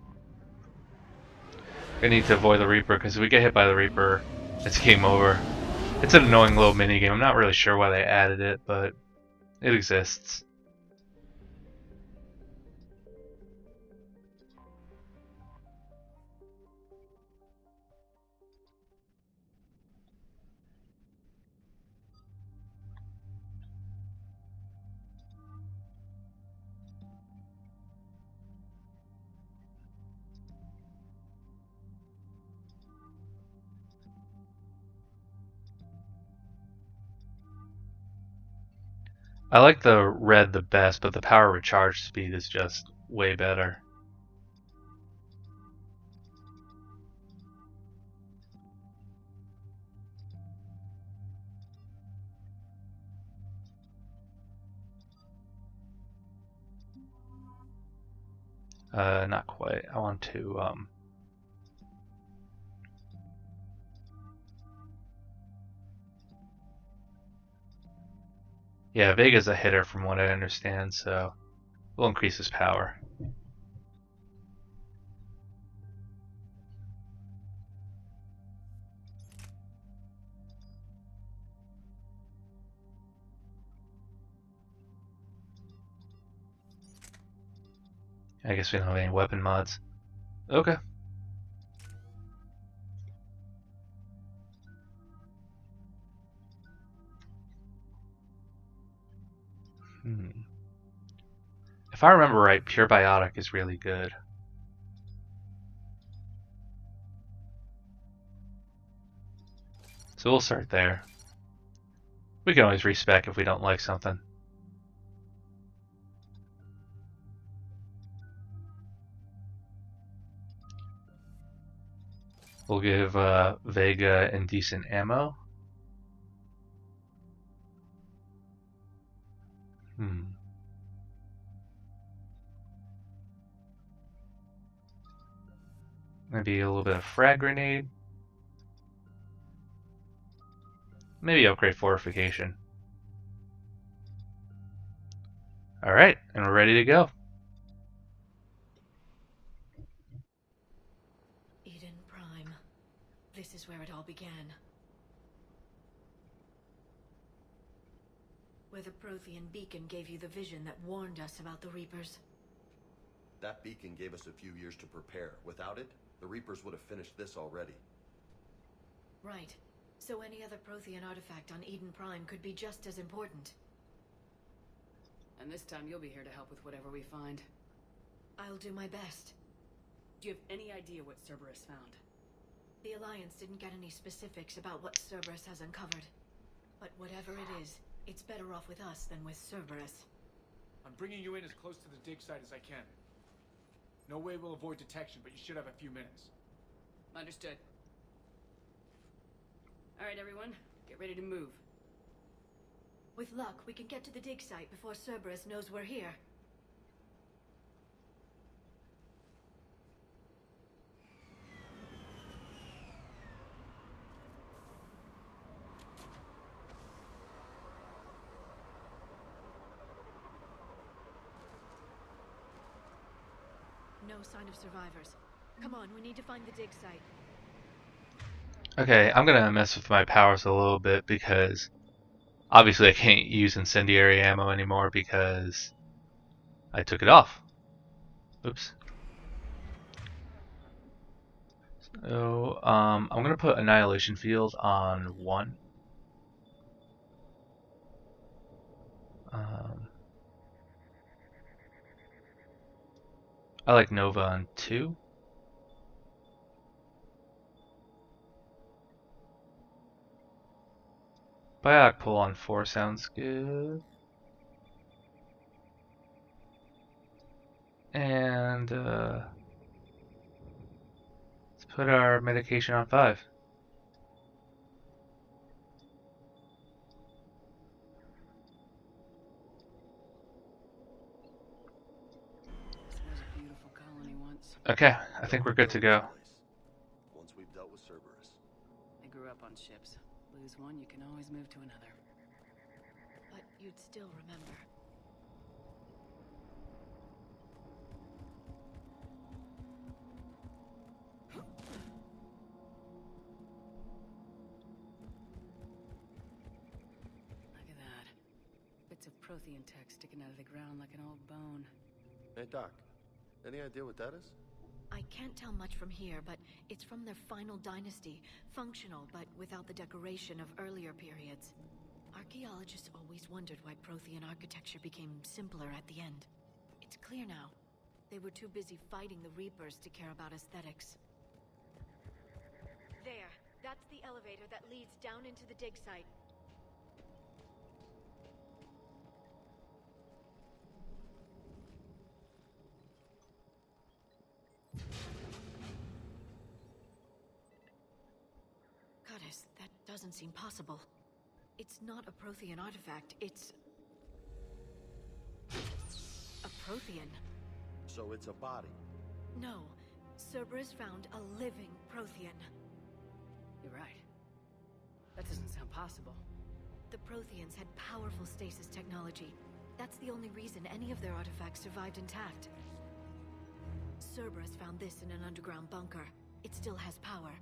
We need to avoid the Reaper, because if we get hit by the Reaper, it's game over. It's an annoying little minigame. I'm not really sure why they added it, but it exists. I like the red the best, but the power recharge speed is just way better. Not quite. I want to, yeah, Vega's a hitter from what I understand, so we'll increase his power. I guess we don't have any weapon mods. Okay. If I remember right, Pure Biotic is really good. So we'll start there. We can always respec if we don't like something. We'll give Vega indecent ammo. Maybe a little bit of frag grenade. Maybe upgrade fortification. Alright, and we're ready to go. Eden Prime. This is where it all began. Where the Prothean beacon gave you the vision that warned us about the Reapers. That beacon gave us a few years to prepare. Without it, the Reapers would have finished this already. Right. So any other Prothean artifact on Eden Prime could be just as important. And this time you'll be here to help with whatever we find. I'll do my best. Do you have any idea what Cerberus found? The Alliance didn't get any specifics about what Cerberus has uncovered. But whatever it is, it's better off with us than with Cerberus. I'm bringing you in as close to the dig site as I can. No way we'll avoid detection, but you should have a few minutes. Understood. Alright, everyone. Get ready to move. With luck, we can get to the dig site before Cerberus knows we're here. No sign of survivors. Come on, we need to find the dig site. Okay, I'm gonna mess with my powers a little bit because obviously I can't use incendiary ammo anymore because I took it off. Oops. So, I'm gonna put Annihilation Field on 1. I like Nova on 2. Biotic Pull on 4 sounds good. And, Put our medication on 5. This was a beautiful colony once. Okay, I think we're good to go. Once we've dealt with Cerberus. I grew up on ships. Lose one, you can always move to another. But you'd still remember. Look at that. Bits of Prothean tech sticking out of the ground like an old bone. Hey, Doc. Any idea what that is? I can't tell much from here, but it's from their final dynasty. Functional, but without the decoration of earlier periods. Archaeologists always wondered why Prothean architecture became simpler at the end. It's clear now. They were too busy fighting the Reapers to care about aesthetics. There. That's the elevator that leads down into the dig site. Goddess, that doesn't seem possible. It's not a Prothean artifact, it's... a Prothean. So it's a body. No. Cerberus found a living Prothean. You're right. That doesn't sound possible. The Protheans had powerful stasis technology. That's the only reason any of their artifacts survived intact. Cerberus found this in an underground bunker. It still has power.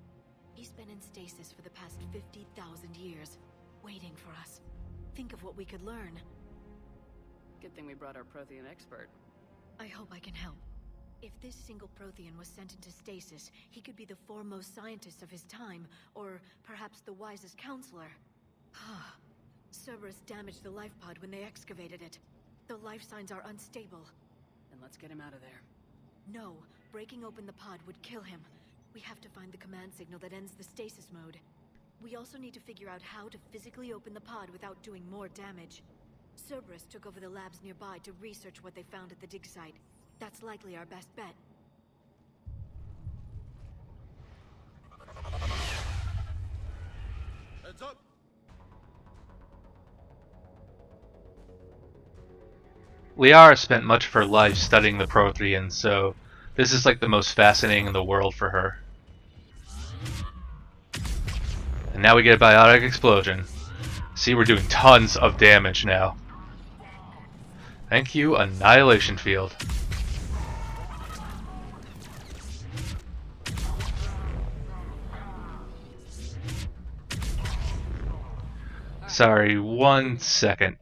He's been in stasis for the past 50,000 years, waiting for us. Think of what we could learn. Good thing we brought our Prothean expert. I hope I can help. If this single Prothean was sent into stasis, he could be the foremost scientist of his time, or perhaps the wisest counselor. Cerberus damaged the life pod when they excavated it. The life signs are unstable. Then let's get him out of there. No, breaking open the pod would kill him. We have to find the command signal that ends the stasis mode. We also need to figure out how to physically open the pod without doing more damage. Cerberus took over the labs nearby to research what they found at the dig site. That's likely our best bet. Heads up! Liara spent much of her life studying the Protheans, so this is like the most fascinating in the world for her. And now we get a biotic explosion. See, we're doing tons of damage now. Thank you, Annihilation Field. Sorry, 1 second.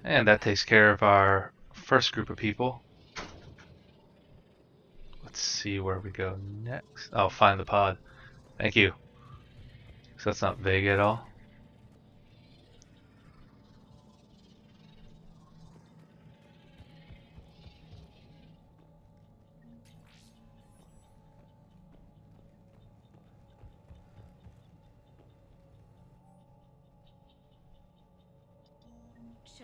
And that takes care of our first group of people. Let's see where we go next. Oh, find the pod. Thank you. So that's not vague at all.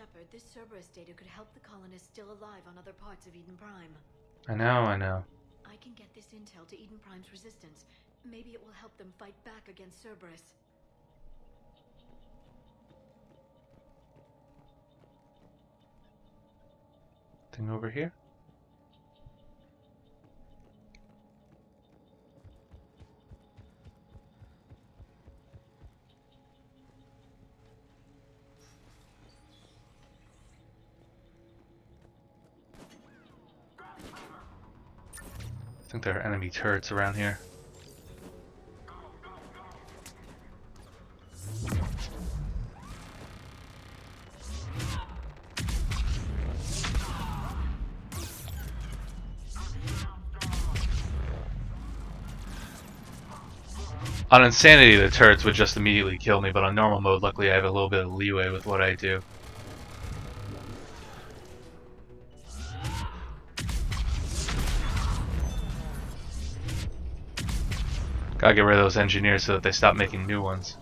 Shepard, this Cerberus data could help the colonists still alive on other parts of Eden Prime. I know, I know. I can get this intel to Eden Prime's resistance. Maybe it will help them fight back against Cerberus. Thing over here? I think there are enemy turrets around here. On Insanity, the turrets would just immediately kill me, but on normal mode, luckily I have a little bit of leeway with what I do. Gotta get rid of those engineers so that they stop making new ones.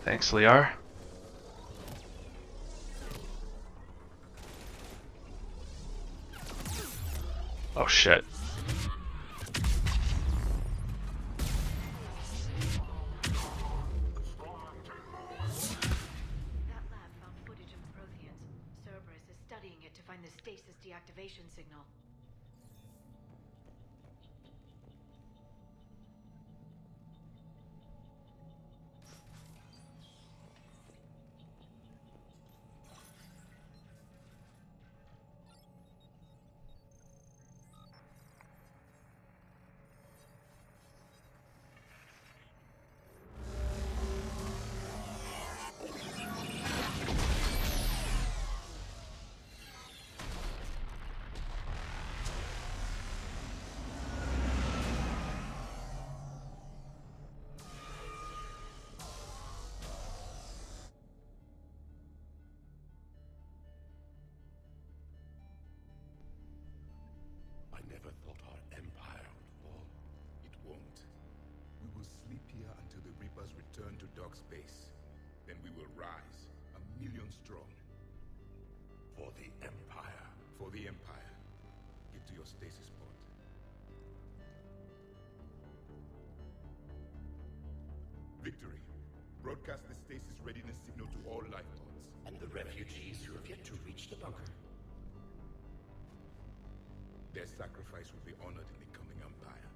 Thanks, Liar. Oh shit. That lab found footage of the Protheans. Cerberus is studying it to find the stasis deactivation signal. I never thought our empire would fall. It won't. We will sleep here until the Reapers return to dark space. Then we will rise, 1,000,000 strong. For the Empire. For the Empire. Get to your stasis pod. Victory. Broadcast the stasis readiness signal to all life pods. And the refugees who have yet to reach the bunker. Their sacrifice will be honored in the coming Empire.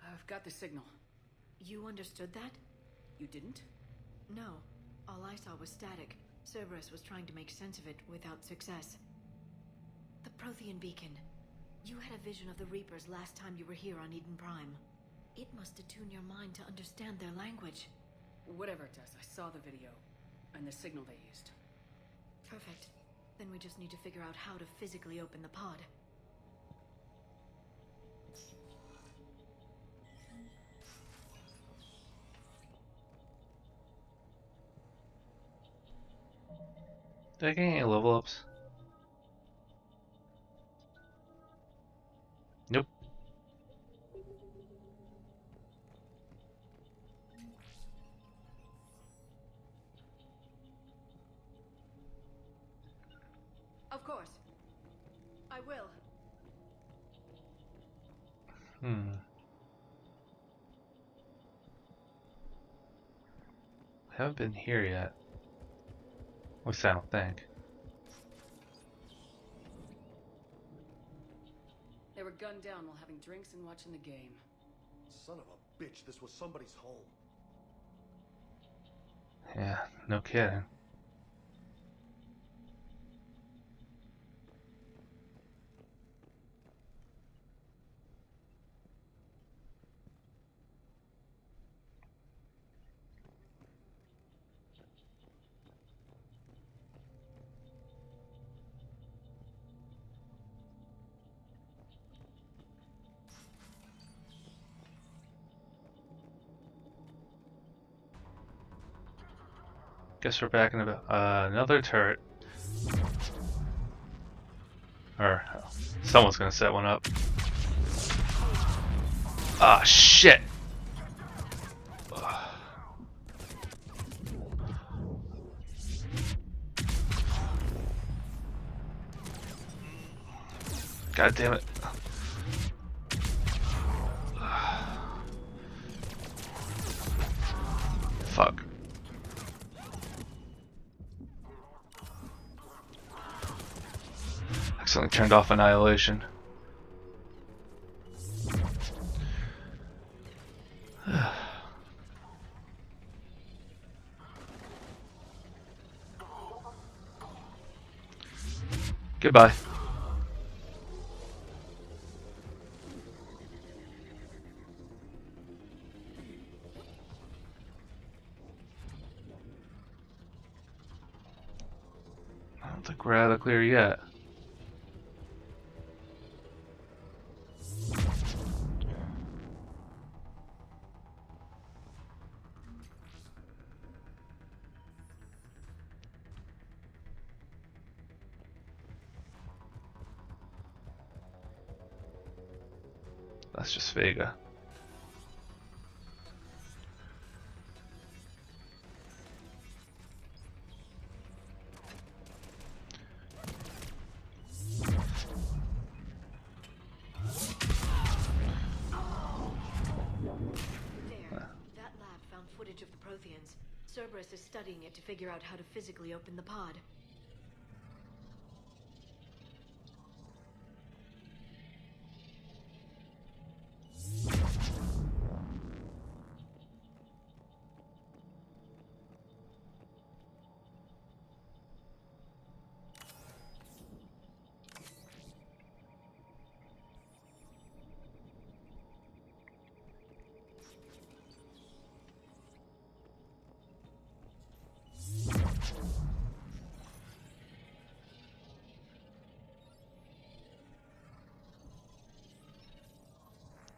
I've got the signal. You understood that? You didn't? No. All I saw was static. Cerberus was trying to make sense of it without success. The Prothean beacon. You had a vision of the Reapers last time you were here on Eden Prime. It must attune your mind to understand their language. Whatever it does, I saw the video. And the signal they used. Perfect. Then we just need to figure out how to physically open the pod. Did I get any level ups? Nope. Of course. I will. I haven't been here yet. At least I don't think. They were gunned down while having drinks and watching the game. Son of a bitch, this was somebody's home. Yeah, no kidding. Guess we're back in another turret. Or someone's gonna set one up. Ah, shit! God damn it. Fuck. Accidentally turned off annihilation. Goodbye. I don't think we're out of the clear yet. That's just Vega. That lab found footage of the Protheans. Cerberus is studying it to figure out how to physically open the pod.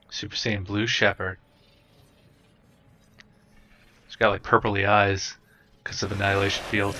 Super Saiyan Blue Shepherd. He's got like purpley eyes because of Annihilation Field.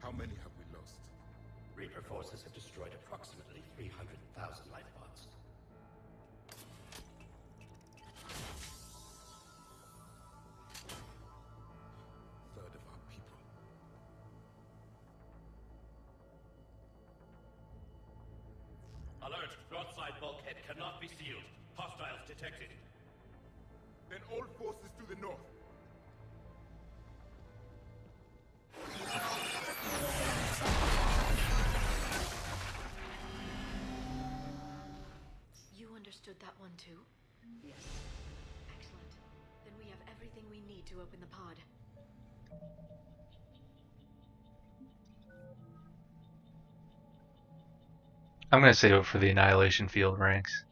How many have we lost? Reaper forces have destroyed approximately 300,000 life pods. Third of our people. Alert! Broadside bulkhead cannot be sealed. Hostiles detected. Then all forces to the north. You understood that one too? Yes. Excellent. Then we have everything we need to open the pod. I'm gonna save it for the Annihilation Field ranks.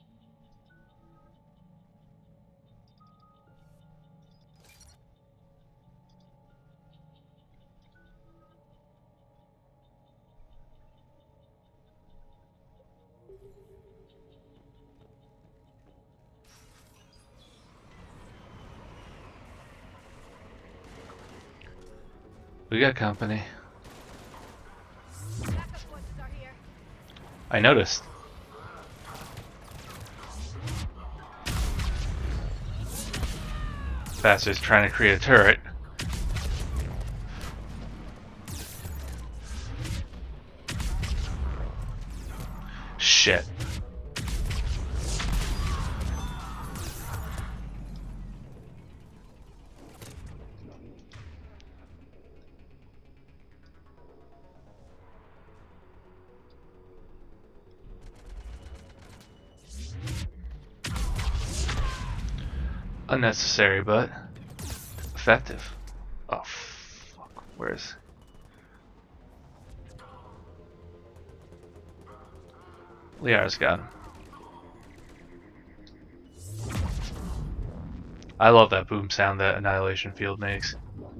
We got company. I noticed. Bastard's trying to create a turret. Unnecessary, but effective. Oh, fuck. Where is... Liara's got him. I love that boom sound that Annihilation Field makes.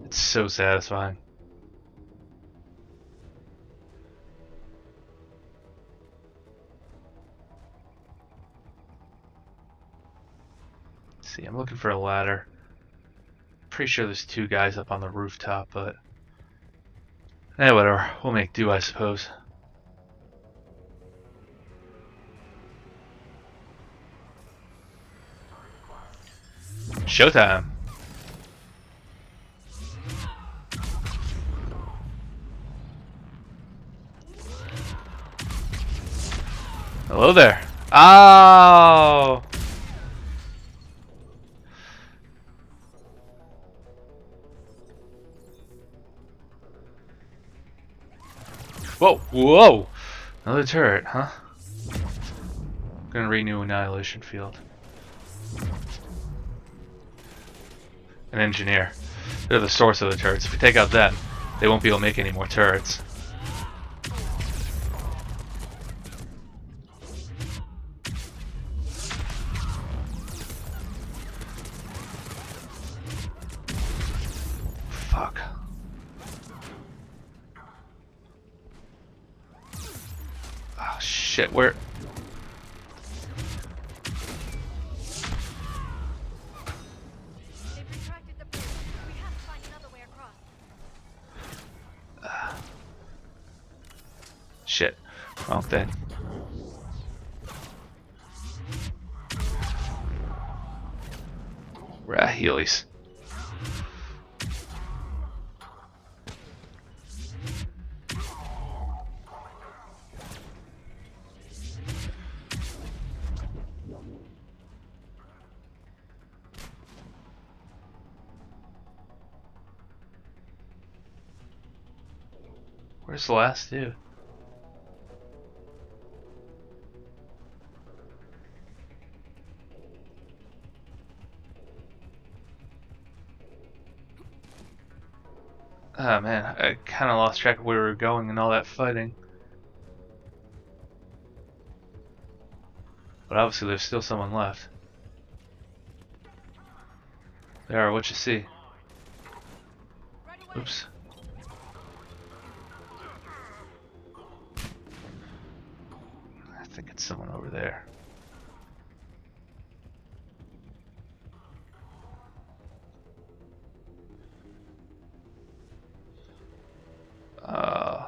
It's so satisfying. Let's see, I'm looking for a ladder. Pretty sure there's 2 guys up on the rooftop, but... whatever. We'll make do, I suppose. Showtime! Hello there. Oh! Whoa! Whoa! Another turret, huh? Gonna renew Annihilation Field. An engineer. They're the source of the turrets. If we take out them, they won't be able to make any more turrets. Fuck. Oh shit, where... Shit. Wrong thing. We're at Heelys. Where's the last dude? Oh man, I kind of lost track of where we were going and all that fighting. But obviously there's still someone left. There, what you see? Oops. I think it's someone over there.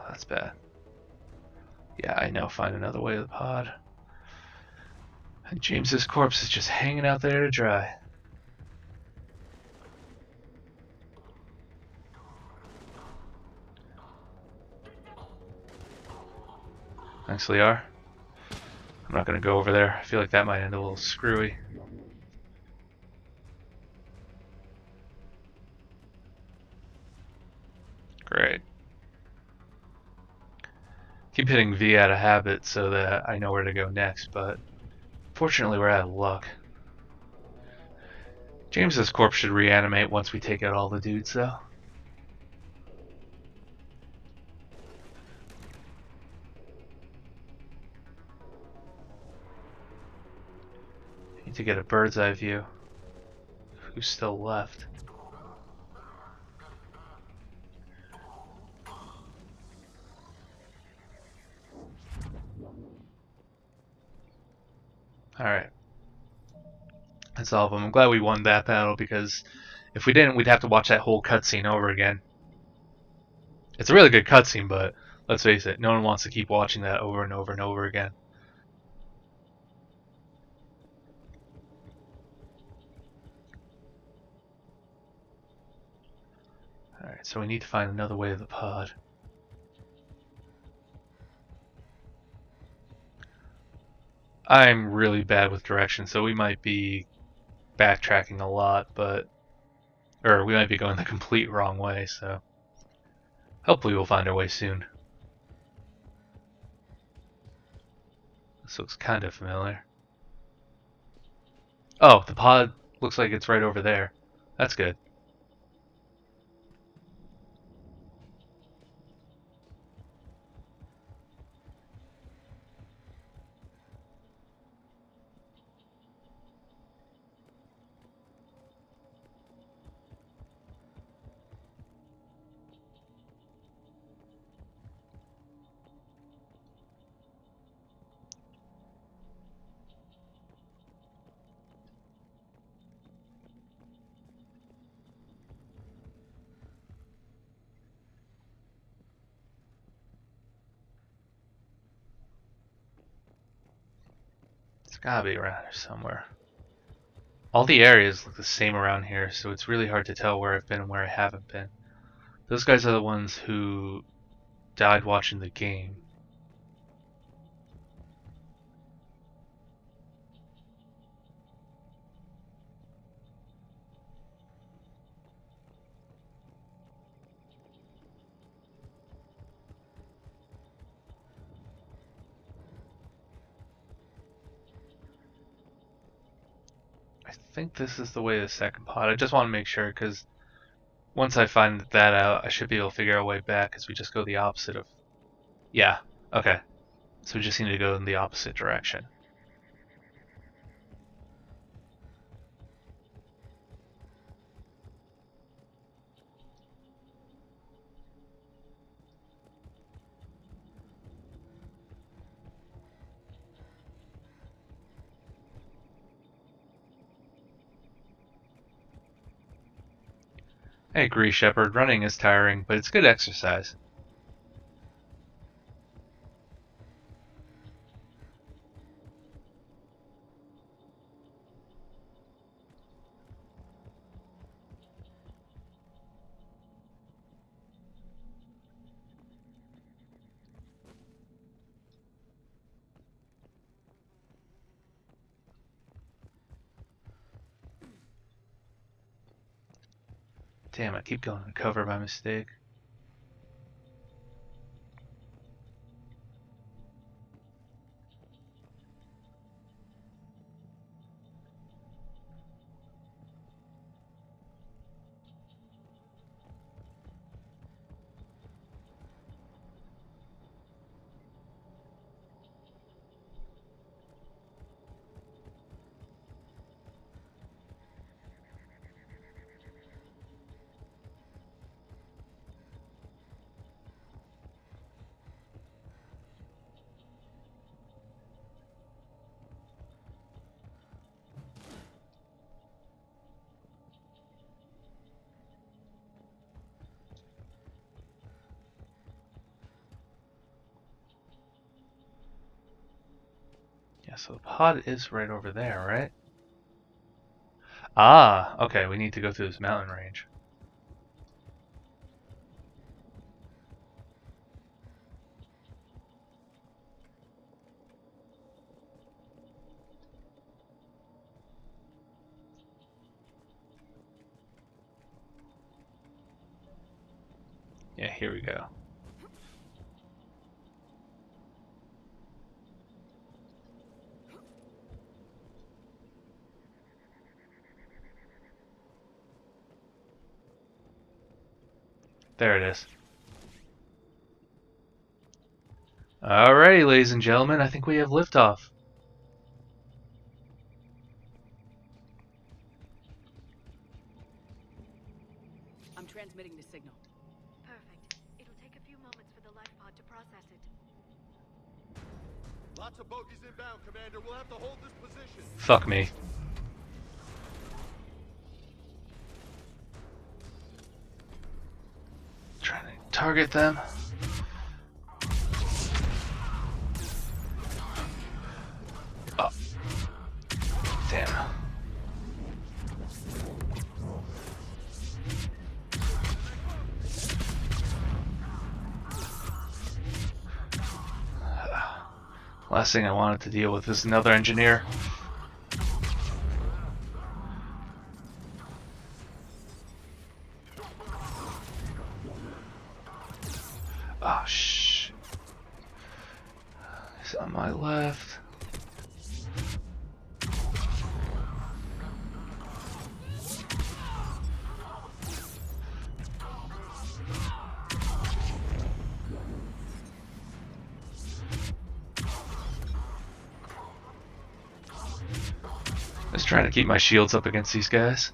That's bad. Yeah, I know. Find another way to the pod. And James's corpse is just hanging out there to dry. Thanks, Liar. I'm not gonna go over there. I feel like that might end a little screwy. Great. Keep hitting V out of habit so that I know where to go next, but fortunately we're out of luck. James's corpse should reanimate once we take out all the dudes, though. Need to get a bird's eye view. Who's still left? Alright. That's all of them. I'm glad we won that battle, because if we didn't, we'd have to watch that whole cutscene over again. It's a really good cutscene, but let's face it, no one wants to keep watching that over and over and over again. Alright, so we need to find another way to the pod. I'm really bad with directions, so we might be backtracking a lot, or we might be going the complete wrong way, so hopefully we'll find our way soon. This looks kind of familiar. Oh, the pod looks like it's right over there. That's good. It's gotta be around here somewhere. All the areas look the same around here, so it's really hard to tell where I've been and where I haven't been. Those guys are the ones who died watching the game. I think this is the way to the second pod. I just want to make sure, because once I find that out, I should be able to figure out a way back, because we just go the opposite of... Yeah, okay. So we just need to go in the opposite direction. I agree, Shepard. Running is tiring, but it's good exercise. Damn, I keep going to cover by mistake. Yeah, so the pod is right over there, right? Ah, okay, we need to go through this mountain range. Yeah, here we go. There it is. Alrighty, ladies and gentlemen, I think we have liftoff. I'm transmitting the signal. Perfect. It'll take a few moments for the life pod to process it. Lots of bogies inbound, Commander. We'll have to hold this position. Fuck me. Trying to target them. Oh. Damn. Last thing I wanted to deal with is another engineer. Oh, shit. He's on my left. Trying to keep my shields up against these guys.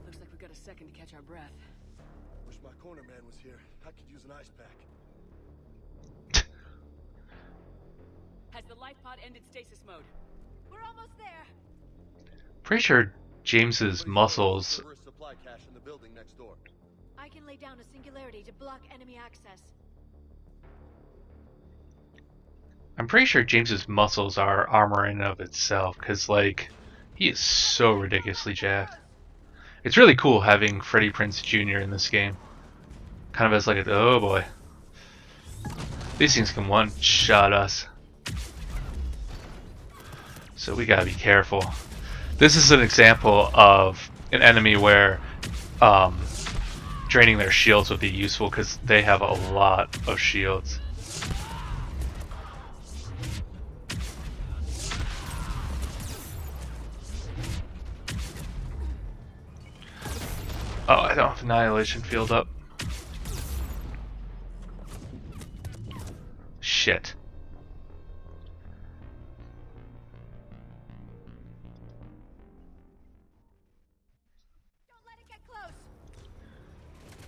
Looks like we got a second to catch our breath. Wish my corner man was here. I could use an ice pack. Has the life pod ended stasis mode? We're almost there. Pretty sure James's muscles. There is supply cache in the building next door. I can lay down a singularity to block enemy access. I'm pretty sure James's muscles are armor in and of itself, because like he is so ridiculously jacked. It's really cool having Freddie Prinze Jr. in this game. Kind of as like a oh boy. These things can one-shot us. So we gotta be careful. This is an example of an enemy where draining their shields would be useful because they have a lot of shields. Oh, I don't have Annihilation Field up. Shit.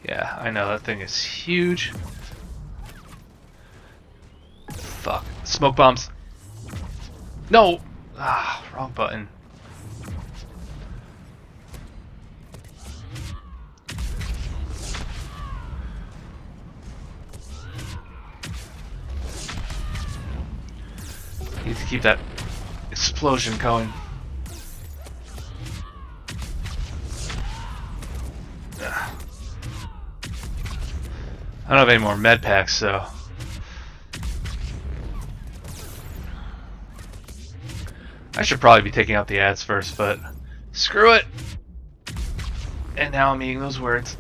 Yeah, I know, that thing is huge. Fuck. Smoke bombs. No! Ah, wrong button. Need to keep that explosion going. I don't have any more med packs, so I should probably be taking out the ads first, but screw it. And now I'm eating those words.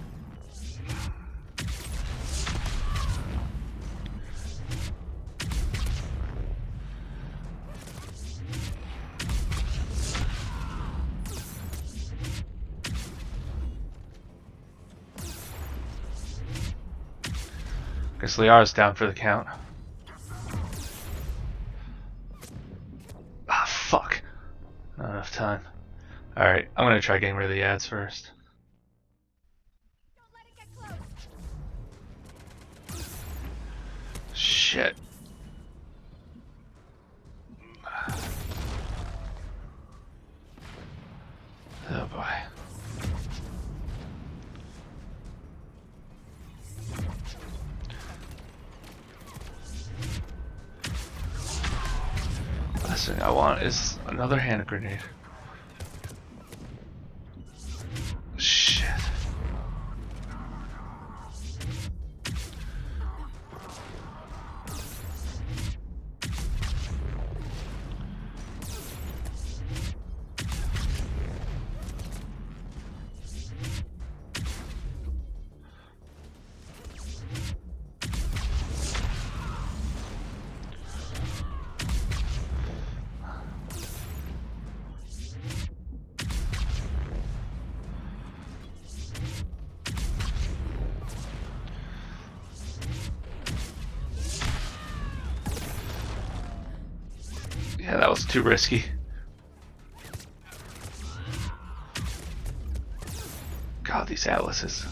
Guess Liara's down for the count. Ah, fuck. Not enough time. Alright, I'm gonna try getting rid of the ads first. Shit. Oh boy. Last thing I want is another hand grenade. Shit. Yeah, that was too risky. God, these atlases.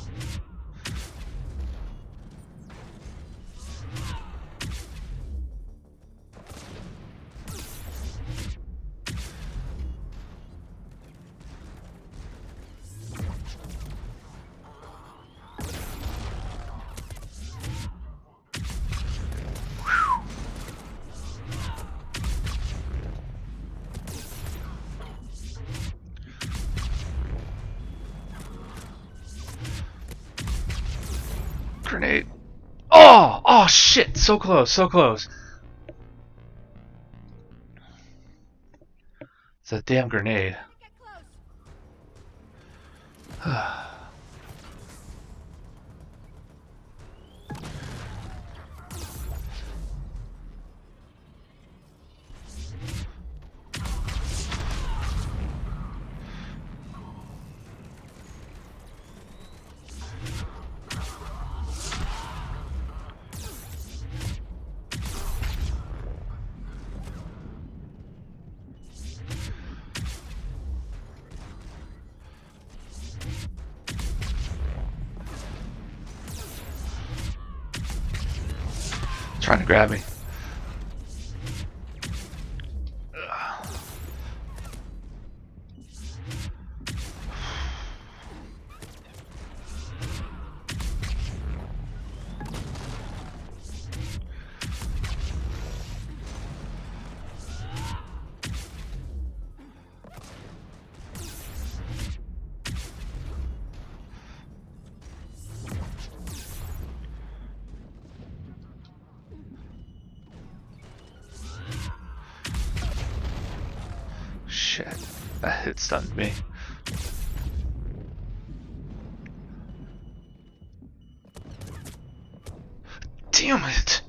Grenade. Oh! Oh shit! So close, so close. It's a damn grenade. Trying to grab me. Shit, that hit stunned me. Damn it!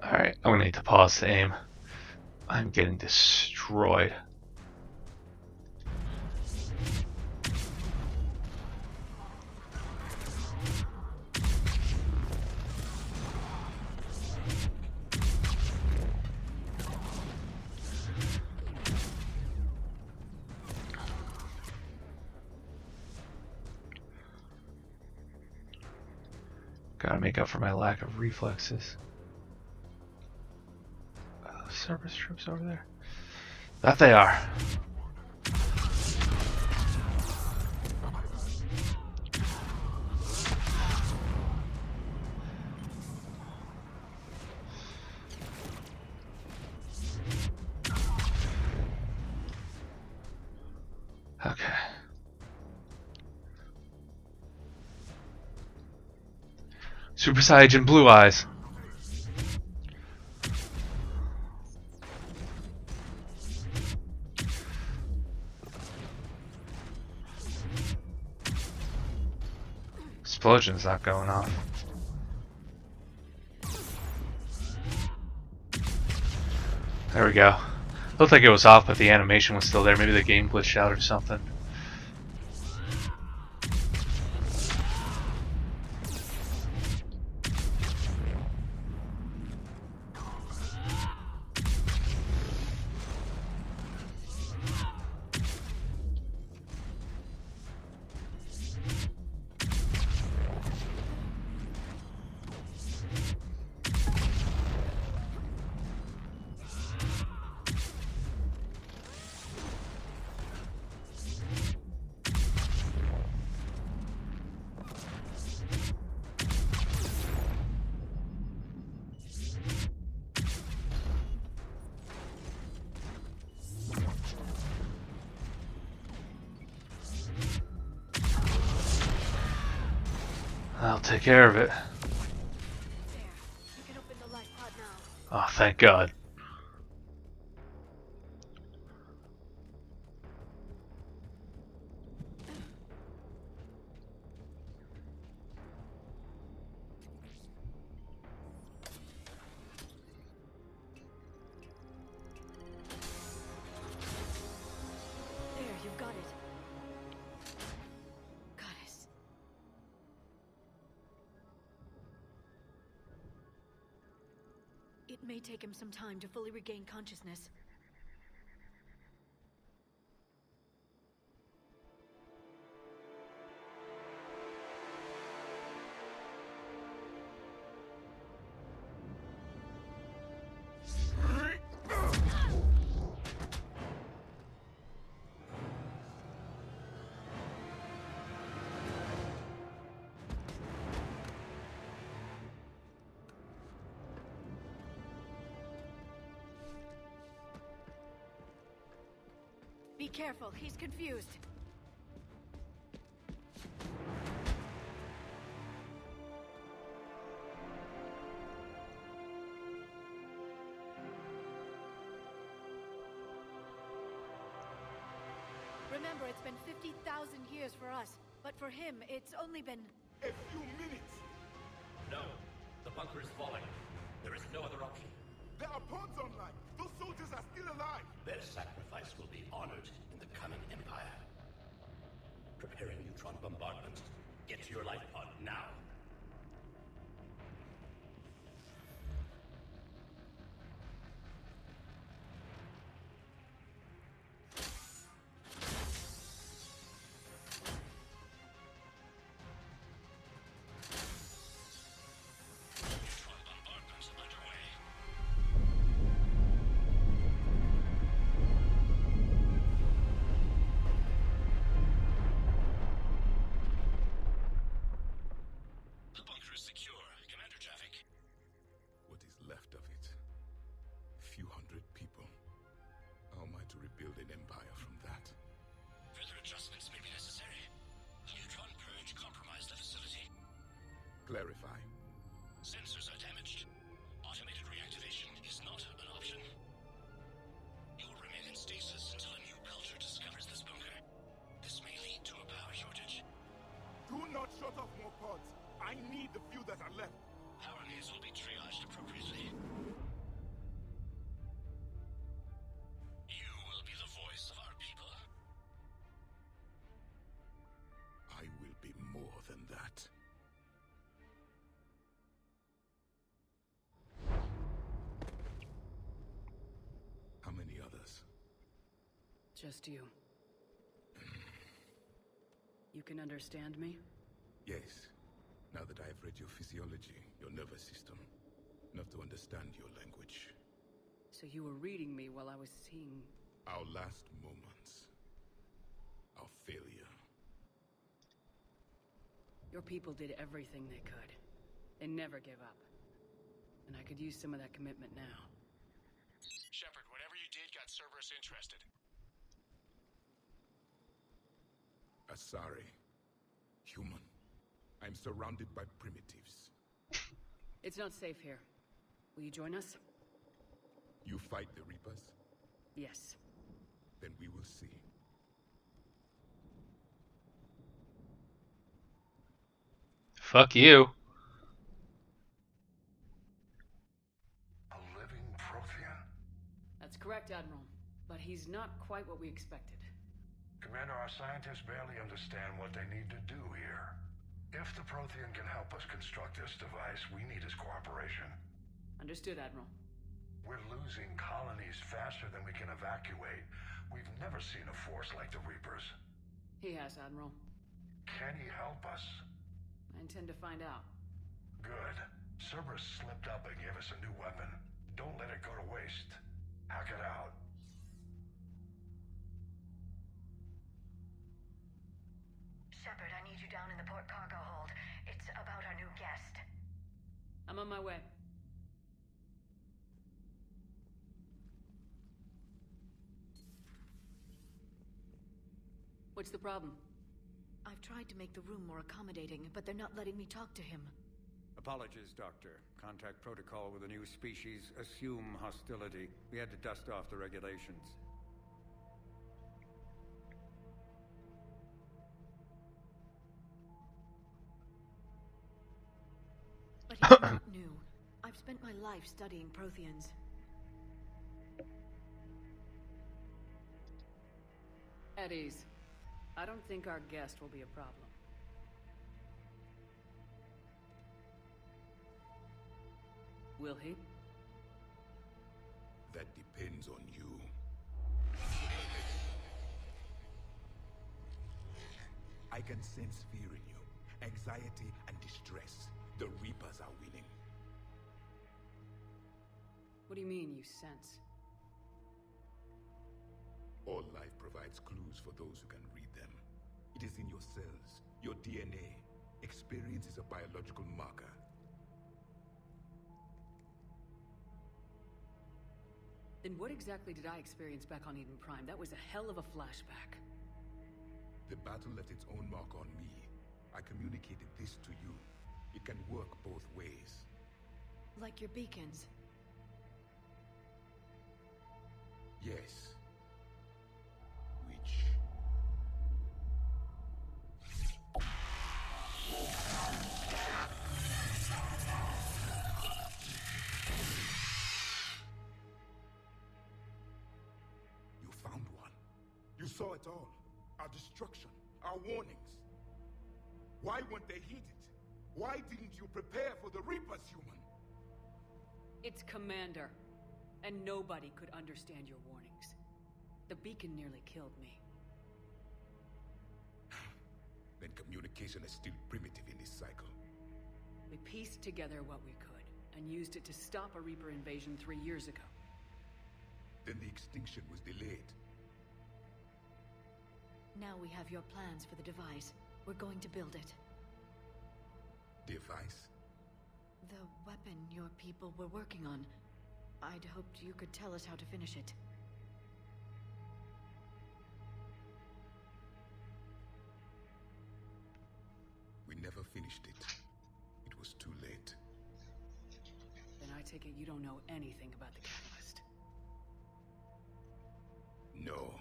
Alright, I'm gonna need to pause to aim. I'm getting destroyed. Gotta make up for my lack of reflexes. Service troops over there. That they are. Okay. Super Saiyan Blue Eyes. Explosion's not going off. There we go. Looked like it was off, but the animation was still there. Maybe the game glitched out or something. I'll take care of it. Oh, thank God. There, you've got it. Goddess. It may take him some time to fully regain consciousness. Be careful, he's confused. Remember, it's been 50,000 years for us, but for him, it's only been... A few minutes! No, the bunker is falling. There is no no other option. There are pawns online! Those soldiers are still alive! Their sacrifice will be honored in the coming Empire. Preparing neutron bombardment. Get to your life pod now. Build an empire from that. Further adjustments may be necessary. The neutron purge compromised the facility. Clarify. Sensors are damaged. Automated reactivation is not an option. You'll remain in stasis until a new culture discovers this bunker. This may lead to a power shortage. Do not shut off more pods. I need the few that are left. Power needs will be triaged appropriately. More than that. How many others? Just you. You can understand me? Yes. Now that I have read your physiology, your nervous system, enough to understand your language. So you were reading me while I was seeing... Our last moments. Our failure. Your people did everything they could. They never gave up. And I could use some of that commitment now. Shepard, whatever you did got Cerberus interested. Asari. Human. I'm surrounded by primitives. It's not safe here. Will you join us? You fight the Reapers? Yes. Then we will see. Fuck you. A living Prothean? That's correct, Admiral. But he's not quite what we expected. Commander, our scientists barely understand what they need to do here. If the Prothean can help us construct this device, we need his cooperation. Understood, Admiral. We're losing colonies faster than we can evacuate. We've never seen a force like the Reapers. He has, Admiral. Can he help us? I intend to find out. Good. Cerberus slipped up and gave us a new weapon. Don't let it go to waste. Hack it out. Shepard, I need you down in the port cargo hold. It's about our new guest. I'm on my way. What's the problem? I've tried to make the room more accommodating, but they're not letting me talk to him. Apologies, Doctor. Contact protocol with a new species. Assume hostility. We had to dust off the regulations. But he's not new. I've spent my life studying Protheans. At ease. I don't think our guest will be a problem. Will he? That depends on you. I can sense fear in you, anxiety and distress. The Reapers are winning. What do you mean, you sense? All life provides clues for those who can read them. It is in your cells, your DNA. Experience is a biological marker. Then what exactly did I experience back on Eden Prime? That was a hell of a flashback. The battle left its own mark on me. I communicated this to you. It can work both ways. Like your beacons? Yes. saw it all. Our destruction, our warnings. Why weren't they heeded? Why didn't you prepare for the Reapers, human? It's Commander. And nobody could understand your warnings. The beacon nearly killed me. Then communication is still primitive in this cycle. We pieced together what we could, and used it to stop a Reaper invasion 3 years ago. Then the extinction was delayed. Now we have your plans for the device. We're going to build it. Device? The weapon your people were working on. I'd hoped you could tell us how to finish it. We never finished it. It was too late. Then I take it you don't know anything about the catalyst. No.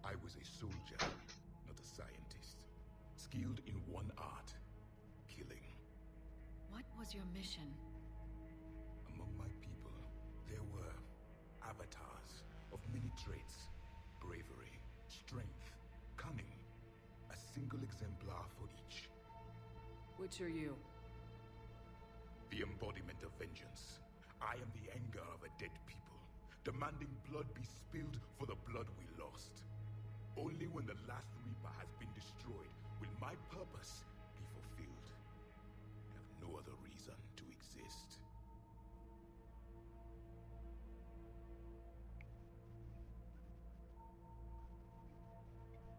I was a soldier, not a scientist. Skilled in one art, killing. What was your mission? Among my people, there were avatars of many traits. Bravery, strength, cunning. A single exemplar for each. Which are you? The embodiment of vengeance. I am the anger of a dead people, demanding blood be spilled for the blood we lost. Only when the last Reaper has been destroyed will my purpose be fulfilled. I have no other reason to exist.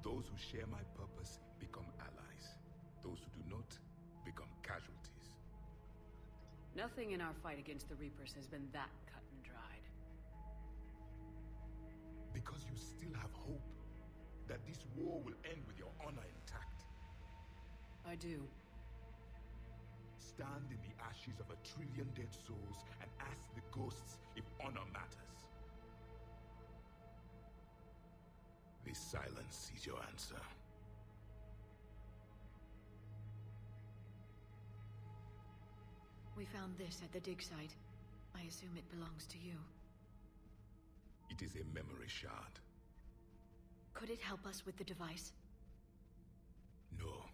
Those who share my purpose become allies. Those who do not become casualties. Nothing in our fight against the Reapers has been that cut and dried. Because you still have hope that this war will end with your honor intact. I do. Stand in the ashes of 1 trillion dead souls and ask the ghosts if honor matters. This silence is your answer. We found this at the dig site. I assume it belongs to you. It is a memory shard. Could it help us with the device? No,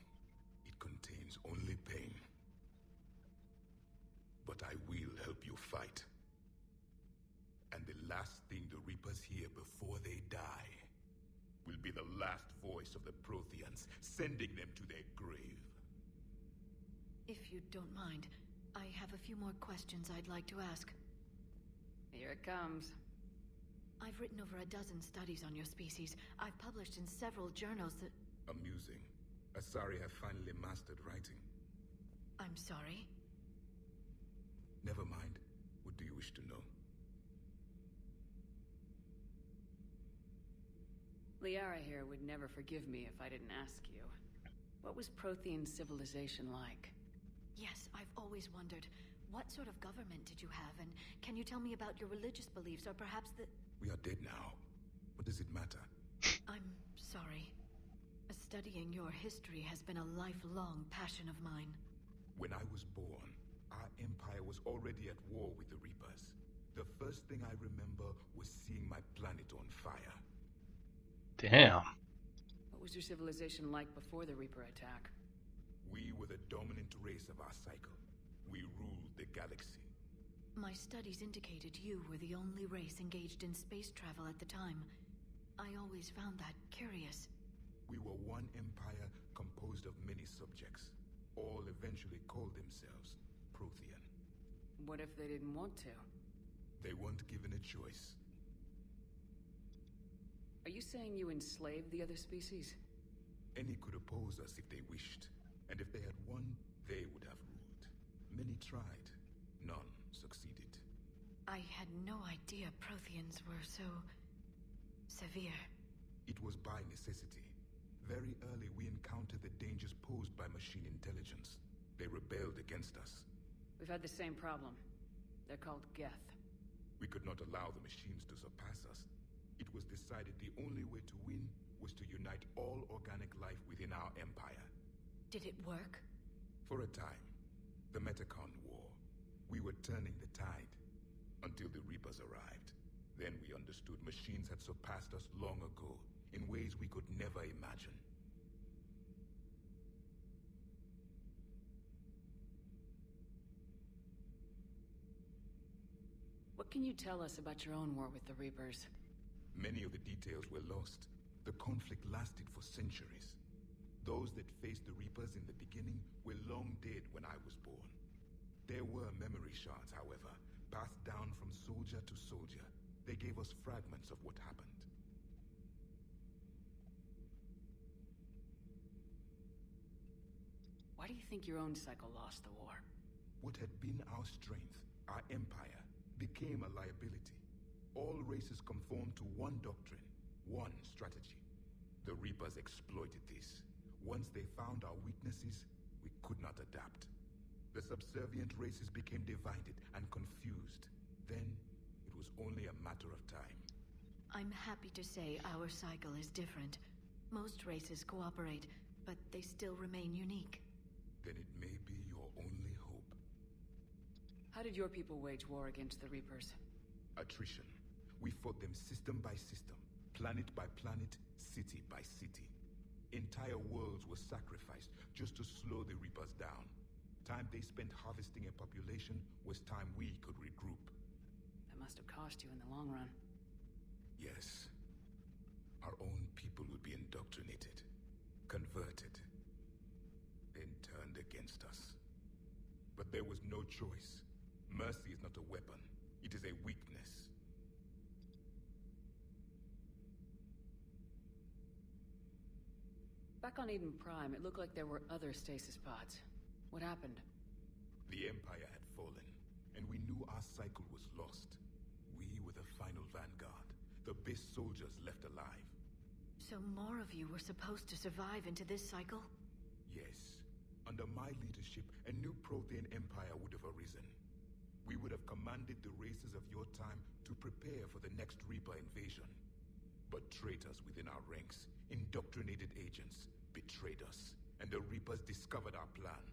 it contains only pain. But I will help you fight. And the last thing the Reapers hear before they die will be the last voice of the Protheans, sending them to their grave. If you don't mind, I have a few more questions I'd like to ask. Here it comes. I've written over a dozen studies on your species. I've published in several journals that... Amusing. Asari have finally mastered writing. I'm sorry? Never mind. What do you wish to know? Liara here would never forgive me if I didn't ask you. What was Prothean civilization like? Yes, I've always wondered. What sort of government did you have, and can you tell me about your religious beliefs, or perhaps the... We are dead now. What does it matter? I'm sorry. Studying your history has been a lifelong passion of mine. When I was born, our empire was already at war with the Reapers. The first thing I remember was seeing my planet on fire. Damn. What was your civilization like before the Reaper attack? We were the dominant race of our cycle. We ruled the galaxy. My studies indicated you were the only race engaged in space travel at the time. I always found that curious. We were one empire composed of many subjects. All eventually called themselves Prothean. What if they didn't want to? They weren't given a choice. Are you saying you enslaved the other species? Any could oppose us if they wished. And if they had won, they would have ruled. Many tried. None succeeded. I had no idea Protheans were so... severe. It was by necessity. Very early we encountered the dangers posed by machine intelligence. They rebelled against us. We've had the same problem. They're called Geth. We could not allow the machines to surpass us. It was decided the only way to win was to unite all organic life within our empire. Did it work? For a time. The Metacon War. We were turning the tide. Until the Reapers arrived. Then we understood machines had surpassed us long ago, in ways we could never imagine. What can you tell us about your own war with the Reapers? Many of the details were lost. The conflict lasted for centuries. Those that faced the Reapers in the beginning were long dead when I was born. There were memory shards, however, passed down from soldier to soldier. They gave us fragments of what happened. Why do you think your own cycle lost the war? What had been our strength, our empire, became a liability. All races conformed to one doctrine, one strategy. The Reapers exploited this. Once they found our weaknesses, we could not adapt. The subservient races became divided and confused. Then, it was only a matter of time. I'm happy to say our cycle is different. Most races cooperate, but they still remain unique. Then it may be your only hope. How did your people wage war against the Reapers? Attrition. We fought them system by system, planet by planet, city by city. Entire worlds were sacrificed just to slow the Reapers down. Time they spent harvesting a population was time we could regroup. That must have cost you in the long run. Yes. Our own people would be indoctrinated, converted, then turned against us. But there was no choice. Mercy is not a weapon. It is a weakness. Back on Eden Prime, it looked like there were other stasis pods. What happened? The Empire had fallen, and we knew our cycle was lost. We were the final vanguard, the best soldiers left alive. So more of you were supposed to survive into this cycle? Yes. Under my leadership, a new Prothean empire would have arisen. We would have commanded the races of your time to prepare for the next Reaper invasion. But traitors within our ranks, indoctrinated agents, betrayed us, and the Reapers discovered our plan.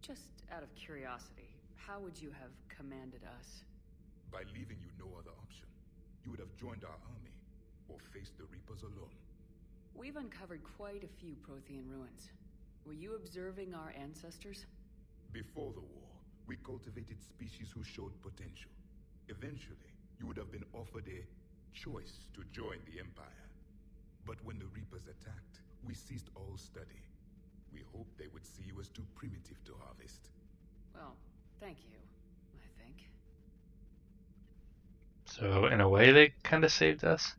Just out of curiosity, how would you have commanded us? By leaving you no other option. You would have joined our army, or faced the Reapers alone. We've uncovered quite a few Prothean ruins. Were you observing our ancestors? Before the war, we cultivated species who showed potential. Eventually, you would have been offered a choice to join the Empire. But when the Reapers attacked, we ceased all study. We hoped they would see you as too primitive to harvest. Well, thank you, I think. So, in a way, they kind of saved us?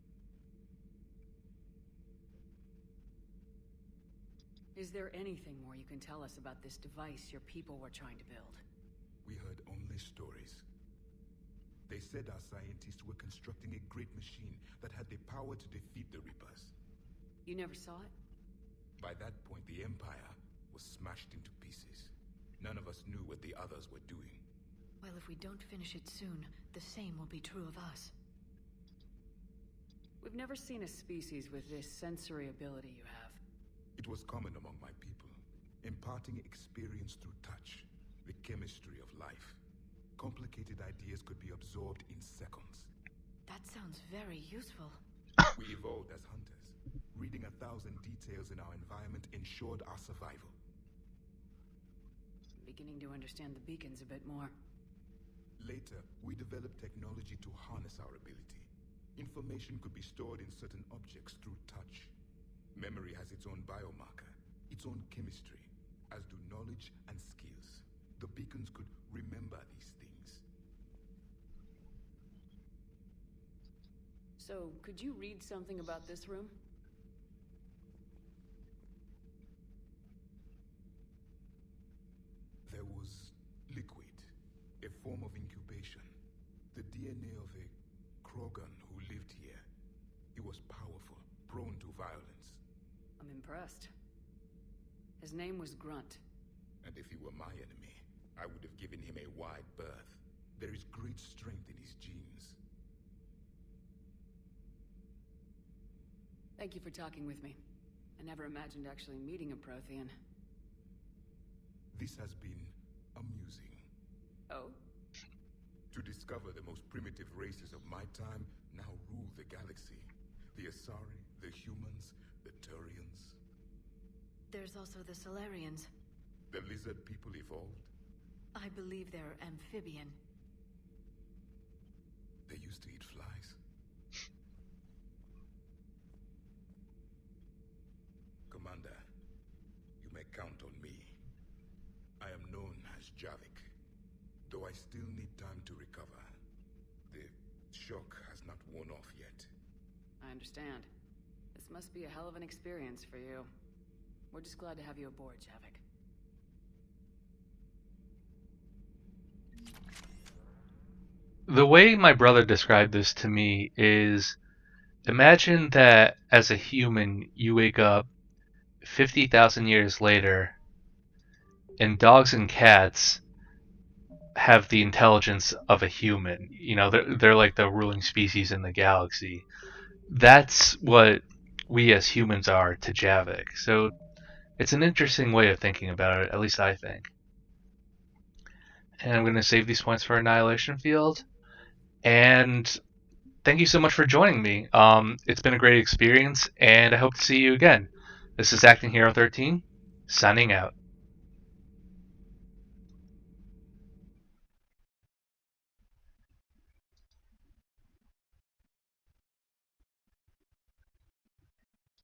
Is there anything more you can tell us about this device your people were trying to build? We heard only stories. They said our scientists were constructing a great machine that had the power to defeat the Reapers. You never saw it? By that point, the Empire was smashed into pieces. None of us knew what the others were doing. Well, if we don't finish it soon, the same will be true of us. We've never seen a species with this sensory ability you have. It was common among my people, imparting experience through touch, the chemistry of life. Complicated ideas could be absorbed in seconds. That sounds very useful. We evolved as hunters. Reading 1,000 details in our environment ensured our survival. I'm beginning to understand the beacons a bit more. Later, we developed technology to harness our ability. Information could be stored in certain objects through touch. Memory has its own biomarker, its own chemistry, as do knowledge and skills. The beacons could remember these things. So, could you read something about this room? There was liquid, a form of incubation. The DNA of a Krogan who lived here. He was powerful, prone to violence. I'm impressed. His name was Grunt. And if he were my enemy, I would have given him a wide berth. There is great strength in his genes. Thank you for talking with me. I never imagined actually meeting a Prothean. This has been amusing. Oh? To discover the most primitive races of my time now rule the galaxy. The Asari, the humans, the Turians. There's also the Solarians. The lizard people evolved? I believe they're amphibian. They used to eat flies. Commander, you may count on me. I am known as Javik, though I still need time to recover. The shock has not worn off yet. I understand. This must be a hell of an experience for you. We're just glad to have you aboard, Javik. The way my brother described this to me is, imagine that as a human you wake up 50,000 years later and dogs and cats have the intelligence of a human. You know, they're like the ruling species in the galaxy. That's what we as humans are to Javik. So it's an interesting way of thinking about it, at least I think. And I'm going to save these points for Annihilation Field. And thank you so much for joining me. It's been a great experience, and I hope to see you again. This is Acting Hero 13, signing out.